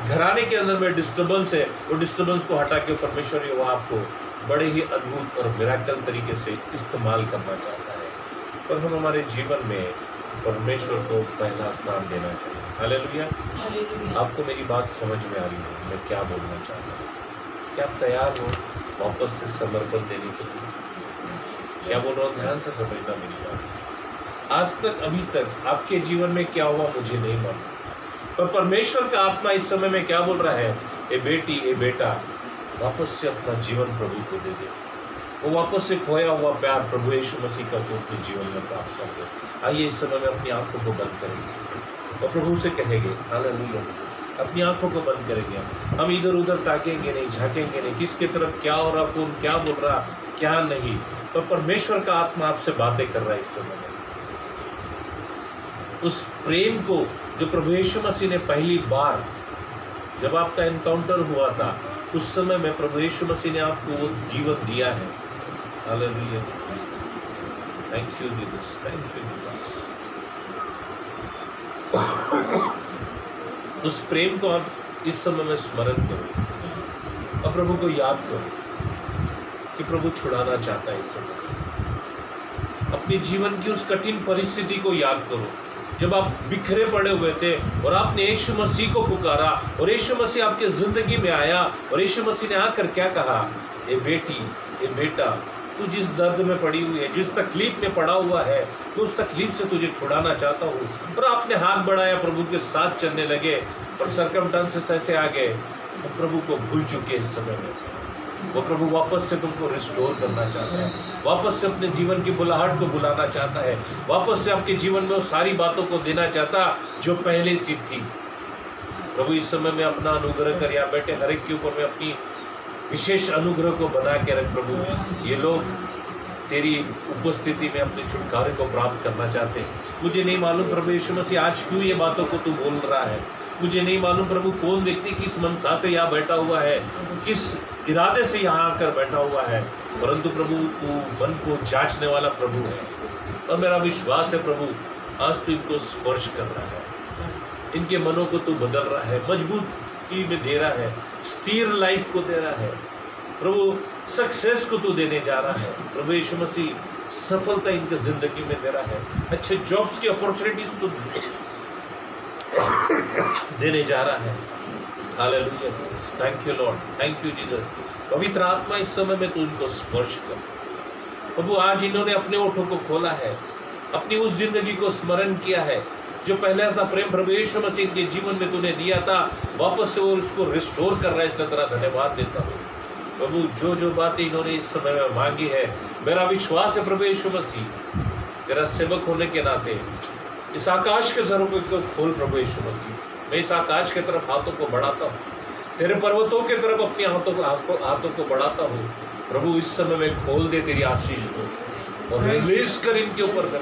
घराने के अंदर में डिस्टर्बेंस है, वो डिस्टर्बेंस को हटा के परमेश्वर यहोवा आपको बड़े ही अद्भुत और मिराकल तरीके से इस्तेमाल करना चाहता है। पर हम हमारे जीवन में परमेश्वर को पहला स्थान देना चाहिए। हालेलुया। आपको मेरी बात समझ में आ रही है मैं क्या बोलना चाहता हूँ? क्या आप तैयार हो वापस से समर्पण देने के लिए? क्या बोल रहा हूँ, ध्यान से समझना मेरी बात। आज तक अभी तक आपके जीवन में क्या हुआ मुझे नहीं मालूम, पर परमेश्वर का आत्मा इस समय में क्या बोल रहा है, ए बेटी ए बेटा, वापस से अपना जीवन प्रभु को दे दे। वो वापस से खोया हुआ प्यार प्रभु यीशु मसीह का तो अपने जीवन में प्राप्त कर दे। आइए इस समय में अपनी आंखों को बंद करेंगे और प्रभु से कहेंगे, हालेलुया। अपनी आंखों को बंद करेंगे। हम इधर उधर ताकेंगे नहीं, झाँकेंगे नहीं, किसके तरफ क्या हो रहा, कौन क्या बोल रहा, क्या नहीं। तो परमेश्वर का आत्मा आपसे बातें कर रहा है इस समय में। उस प्रेम को जो प्रभु यीशु मसीह ने पहली बार जब आपका एनकाउंटर हुआ था, उस समय में प्रभु यीशु मसीह ने आपको वो जीवन दिया है। Hallelujah. Thank you Jesus, thank you Jesus. उस प्रेम को आप इस समय में स्मरण करो और प्रभु को याद करो कि प्रभु छुड़ाना चाहता है इस समय। अपने जीवन की उस कठिन परिस्थिति को याद करो जब आप बिखरे पड़े हुए थे और आपने यीशु मसीह को पुकारा और यीशु मसीह आपके ज़िंदगी में आया और यीशु मसीह ने आकर क्या कहा, ए बेटी, ए बेटा, तू जिस दर्द में पड़ी हुई है, जिस तकलीफ में पड़ा हुआ है, तो उस तकलीफ से तुझे छुड़ाना चाहता हूँ। और आपने हाथ बढ़ाया, प्रभु के साथ चलने लगे और सरकमस्टेंसेस ऐसे आ गए, तो प्रभु को भूल चुके इस समय में। वो प्रभु वापस से तुमको रिस्टोर करना चाहता है, वापस से अपने जीवन की बुलाहट को बुलाना चाहता है, वापस से आपके जीवन में वो सारी बातों को देना चाहता जो पहले से थी। प्रभु इस समय में अपना अनुग्रह कर, यहाँ बैठे हर एक के ऊपर में अपनी विशेष अनुग्रह को बना के रख प्रभु। ये लोग तेरी उपस्थिति में अपने छुटकारे को प्राप्त करना चाहते हैं। मुझे नहीं मालूम प्रभु यीशु मसीह आज क्यों ये बातों को तू बोल रहा है, मुझे नहीं मालूम प्रभु कौन व्यक्ति किस मनसा से यहाँ बैठा हुआ है, किस इरादे से यहाँ आकर बैठा हुआ है, परंतु प्रभु तू मन को जांचने वाला प्रभु है। और मेरा विश्वास है प्रभु आज तू इनको स्पर्श कर रहा है, इनके मनों को तू बदल रहा है, मजबूती में दे रहा है, स्थिर लाइफ को दे रहा है प्रभु, सक्सेस को तू देने जा रहा है प्रभु यीशु मसीह, सफलता इनके ज़िंदगी में दे रहा है, अच्छे जॉब्स की अपॉर्चुनिटीज तो देने जा रहा है। Hallelujah, thank you Lord, thank you Jesus. पवित्र आत्मा इस समय में तू इनको स्पर्श कर प्रभु। आज इन्होंने अपने ओठों को खोला है, अपनी उस जिंदगी को स्मरण किया है जो पहले ऐसा प्रेम प्रभु यीशु मसीह के जीवन में तूने दिया था, वापस से वो उसको रिस्टोर कर रहा है। इसलिए तेरा धन्यवाद देता हूँ प्रभु। जो जो बातें इन्होंने इस समय में मांगी है, मेरा विश्वास है प्रभु यीशु मसीह तेरा सेवक होने के नाते इस आकाश के झरोखे को खोल प्रभु यीशु मसीह। मैं इस आकाश की तरफ हाथों को बढ़ाता हूँ, तेरे पर्वतों की तरफ अपने हाथों को बढ़ाता हूँ प्रभु। इस समय में खोल दे तेरी आशीष को और रिलीज कर इनके ऊपर कर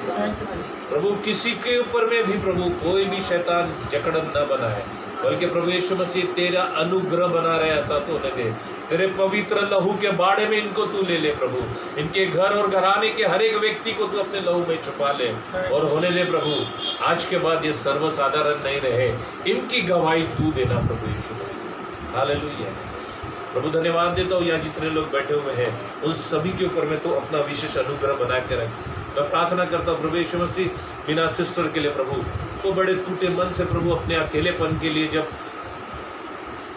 प्रभु। किसी के ऊपर में भी प्रभु कोई भी शैतान जकड़न न बनाए, बल्कि प्रभु यीशु मसीह तेरा अनुग्रह बना रहे, ऐसा तो होने दे। तेरे पवित्र लहू के बाड़े में इनको तू ले ले प्रभु। इनके घर और घराने के हर एक व्यक्ति को तू अपने लहू में छुपा ले और होने दे प्रभु। आज के बाद ये सर्वसाधारण नहीं रहे, इनकी गवाही तू देना प्रभु यीशु मसीह। हालेलुया प्रभु, धन्यवाद देता हूँ। यहाँ जितने लोग बैठे हुए हैं उन सभी के ऊपर में तो अपना विशेष अनुग्रह बना के रख। मैं प्रार्थना करता हूँ प्रभु यीशु मसीह बिना सिस्टर के लिए प्रभु, वो बड़े टूटे मन से प्रभु अपने अकेलेपन के लिए जब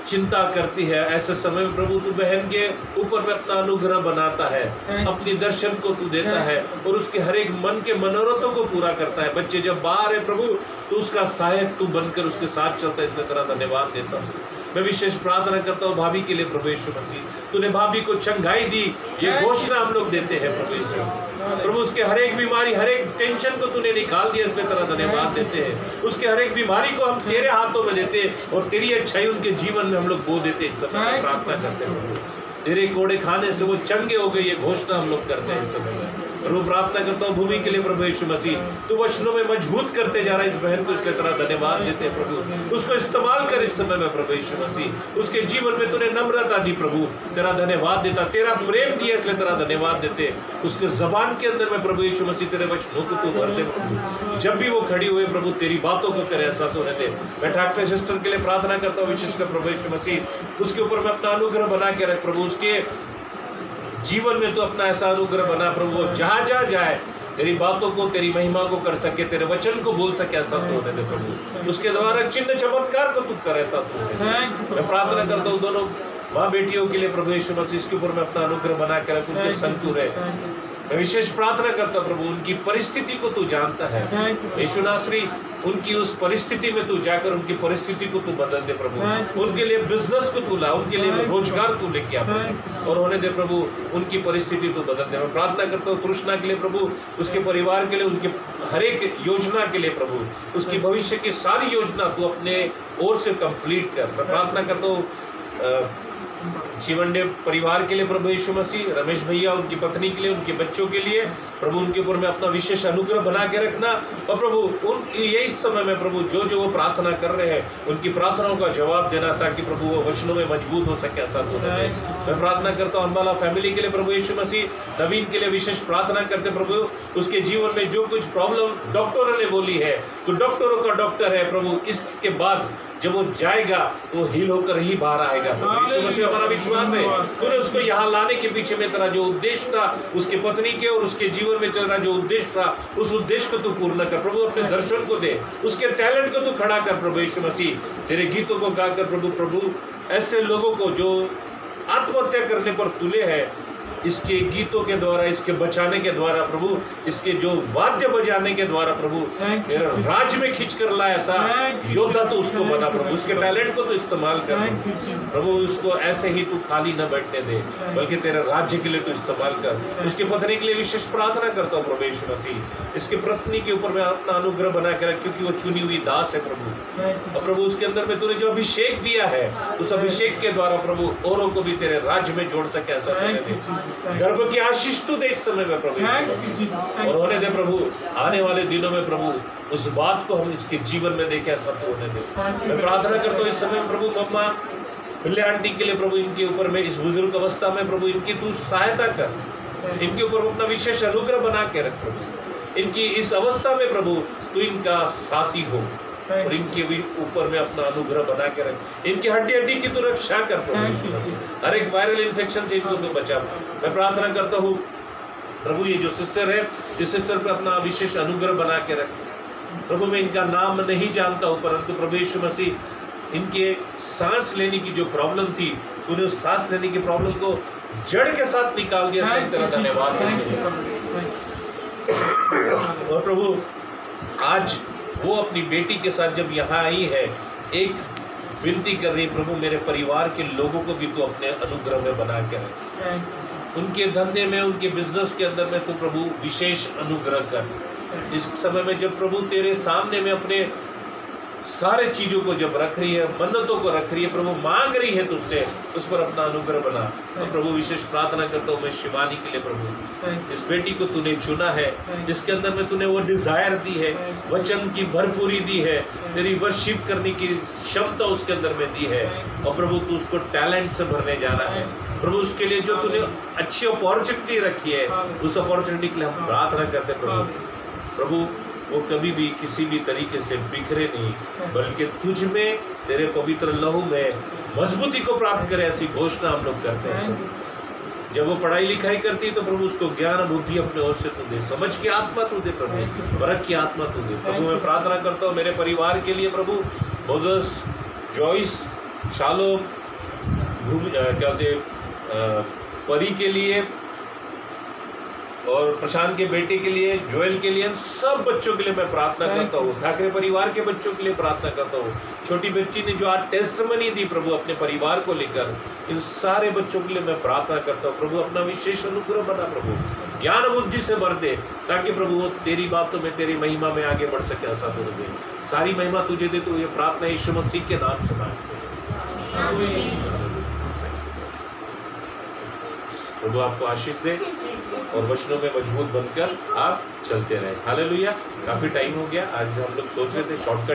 चिंता करती है, ऐसे समय में प्रभु तू बहन के ऊपर में अपना अनुग्रह बनाता है, अपनी दर्शन को तू देता है और उसके हर एक मन के मनोरथों को पूरा करता है। बच्चे जब बाहर है प्रभु तो उसका सहायक तू बनकर उसके साथ चलता है, इसलिए तेरा धन्यवाद देता हूँ। मैं विशेष प्रार्थना करता हूँ भाभी के लिए प्रभु यीशु मसीह, तूने भाभी को चंगाई दी, ये घोषणा हम लोग देते हैं प्रभु यीशु। प्रभु उसके हर एक बीमारी, हर एक टेंशन को तूने निकाल दिया, इसलिए तेरा धन्यवाद देते हैं। उसके हर एक बीमारी को हम तेरे हाथों में देते हैं और तेरी अच्छाई उनके जीवन में हम लोग बो देते हैं। इस समय प्रार्थना करते हैं प्रभु, तेरे कोड़े खाने से वो चंगे हो गए, ये घोषणा हम लोग करते हैं इस समय में। प्रभु प्रार्थना करता हूँ भूमि के लिए प्रभु यीशु मसीह, तू वचनों में मजबूत करते जा रहा है इस बहन को, इसके तरह धन्यवाद देते हैं प्रभु। उसको इस्तेमाल कर इस समय में प्रभु यीशु मसीह, उसके जीवन में तूने नम्रता दी प्रभु, तेरा धन्यवाद देता, तेरा प्रेम दिया इसलिए तेरा धन्यवाद देते। उसके जबान के अंदर में प्रभु यीशु मसीह तेरे वचनों को तू भर दे प्रभु। जब भी वो खड़ी हुए प्रभु तेरी बातों को करे, ऐसा तो रहते। मैं डॉक्टर सिस्टर के लिए प्रार्थना करता हूँ विशेषकर प्रभु यीशु मसीह, उसके ऊपर मैं अपना अनुग्रह बना के रख प्रभु। उसके जीवन में तो अपना ऐसा अनुग्रह बना प्रभु, वो जहाँ जहाँ जाए तेरी बातों को, तेरी महिमा को कर सके, तेरे वचन को बोल सके, ऐसा तो होने दे प्रभु। उसके द्वारा चिन्ह चमत्कार को तू कर, ऐसा तो होने दे। मैं प्रार्थना करता हूँ दोनों माँ बेटियों के लिए प्रभु यीशु मसीह, इसके ऊपर मैं अपना अनुग्रह बना कर रख, उनके संग तू रहे। मैं विशेष प्रार्थना करता हूँ प्रभु, उनकी परिस्थिति को तू जानता है यीशु नासरी, उनकी उस परिस्थिति में तू जाकर उनकी परिस्थिति को तू बदल दे प्रभु। उनके लिए बिजनेस को तू ला, उनके लिए रोजगार तू लेके आ और होने दे प्रभु, उनकी परिस्थिति तू बदल दे। मैं प्रार्थना करता हूँ तृष्णा के लिए प्रभु, उसके परिवार के लिए, उनके हर एक योजना के लिए प्रभु, उसकी भविष्य की सारी योजना तू अपने ओर से कंप्लीट कर। मैं प्रार्थना करता हूँ जीवनडे परिवार के लिए प्रभु यीशु मसीह, रमेश भैया, उनकी पत्नी के लिए, उनके बच्चों के लिए प्रभु उनके ऊपर में अपना विशेष अनुग्रह बना के रखना। और प्रभु उन यही समय में प्रभु जो जो वो प्रार्थना कर रहे हैं उनकी प्रार्थनाओं का जवाब देना, ताकि प्रभु वो वचनों में मजबूत हो सके। ऐसा तो मैं प्रार्थना करता हूँ अम्बाला फैमिली के लिए प्रभु यीशु मसीह, नवीन के लिए विशेष प्रार्थना करते प्रभु, उसके जीवन में जो कुछ प्रॉब्लम डॉक्टरों ने बोली है, तो डॉक्टरों का डॉक्टर है प्रभु, इसके बाद जब वो जाएगा वो हील होकर ही बाहर आएगा। यीशु मसीह हमारा विश्वास है, तूने उसको यहाँ लाने के पीछे में तेरा जो उद्देश्य था, उसके पत्नी के और उसके जीवन में चल रहा जो उद्देश्य था, उस उद्देश्य को तू पूर्ण कर प्रभु। अपने दर्शन को दे, उसके टैलेंट को तू खड़ा कर प्रभु यीशु मसीह। तेरे गीतों को गाकर प्रभु ऐसे लोगों को जो आत्महत्या करने पर तुले हैं, इसके गीतों के द्वारा, इसके बचाने के द्वारा प्रभु, इसके जो वाद्य बजाने के द्वारा प्रभु तेरा राज में खींच कर लाया ऐसा योद्धा तो उसको बना प्रभु, उसके टैलेंट को तो इस्तेमाल कर प्रभु, उसको ऐसे ही तू खाली न बैठने दे, बल्कि तेरे राज्य के लिए तू इस्तेमाल कर। उसके पत्नी के लिए विशेष प्रार्थना करता हूँ प्रभु यीशु मसीह, इसके पत्नी के ऊपर मैं अपना अनुग्रह बना के रख, क्योंकि वो चुनी हुई दास है प्रभु। और प्रभु उसके अंदर में तूने जो अभिषेक दिया है, उस अभिषेक के द्वारा प्रभु औरों को भी तेरे राज्य में जोड़ सके, ऐसा गर्भ की आशीष तू दे इस समय में प्रभु, और होने दे प्रभु आने वाले दिनों में प्रभु उस बात को हम इसके जीवन में देखें, ऐसा तो होने दे। मैं प्रार्थना करता हूँ इस समय में प्रभु मम्मा पिल्ले आंटी के लिए प्रभु, इनके ऊपर में इस बुजुर्ग अवस्था में प्रभु इनकी तू सहायता कर, इनके ऊपर अपना विशेष अनुग्रह बना के रख प्रभु, इनकी इस अवस्था में प्रभु तू इनका साथी हो और इनके भी ऊपर में अपना अनुग्रह बना के रख, इनकी हड्डी की तो रक्षा कर प्रभु, हर एक वायरल इन्फेक्शन से इनको तो बचा। मैं प्रार्थना करता हूँ प्रभु ये जो सिस्टर है, इस सिस्टर पे अपना विशेष अनुग्रह बना के रख प्रभु। मैं इनका नाम नहीं जानता हूँ, परंतु प्रभु यीशु मसीह इनके सांस लेने की जो प्रॉब्लम थी, तूने उस सांस लेने की प्रॉब्लम को जड़ के साथ निकाल दिया, तेरा धन्यवाद। और प्रभु आज वो अपनी बेटी के साथ जब यहाँ आई है, एक विनती कर रही प्रभु, मेरे परिवार के लोगों को भी तू अपने अनुग्रह में बना के रख, उनके धंधे में, उनके बिजनेस के अंदर में तू प्रभु विशेष अनुग्रह कर। इस समय में जब प्रभु तेरे सामने में अपने सारे चीज़ों को जब रख रही है, मन्नतों को रख रही है प्रभु, मांग रही है तुझसे, उस पर अपना अनुग्रह बना। और प्रभु विशेष प्रार्थना करता हूँ मैं शिवानी के लिए प्रभु, इस बेटी को तूने चुना है, जिसके अंदर में तूने वो डिजायर दी है, वचन की भरपूरी दी है, तेरी वर्शिप करने की क्षमता उसके अंदर में दी है, और प्रभु तू उसको टैलेंट से भरने जाना है प्रभु। उसके लिए जो तूने अच्छी अपॉर्चुनिटी रखी है, उस अपॉर्चुनिटी के लिए हम प्रार्थना करते प्रभु वो कभी भी किसी भी तरीके से बिखरे नहीं, बल्कि तुझ में, तेरे पवित्र लहू में मजबूती को प्राप्त करे, ऐसी घोषणा हम लोग करते हैं। जब वो पढ़ाई लिखाई करती है तो प्रभु उसको ज्ञान बुद्धि अपने ओर से तू दे, समझ की आत्मा तू दे प्रभु, बरक की आत्मा तू दे प्रभु। मैं प्रार्थना करता हूँ मेरे परिवार के लिए प्रभु, मोजस, जॉइस, शालोम, क्या बोलते परी के लिए, और प्रशांत के बेटे के लिए, जोएल के लिए, सब बच्चों के लिए मैं प्रार्थना करता हूँ। ठाकरे परिवार के बच्चों के लिए प्रार्थना करता हूँ। छोटी बच्ची ने जो आज टेस्टमनी दी प्रभु अपने परिवार को लेकर, इन सारे बच्चों के लिए मैं प्रार्थना करता हूँ प्रभु, अपना विशेष अनुग्रह बना प्रभु, ज्ञान बुद्धि से भर दे, ताकि प्रभु वो तेरी बातों में, तेरी महिमा में आगे बढ़ सके, ऐसा तो दे। सारी महिमा तुझे दे, तो ये प्रार्थना यीशु मसीह के नाम से मांगते हैं। प्रभु आपको आशीष दे और वचनों में मजबूत बनकर आप चलते रहे। हालेलुया। काफ़ी टाइम हो गया, आज हम लोग सोच रहे थे शॉर्टकट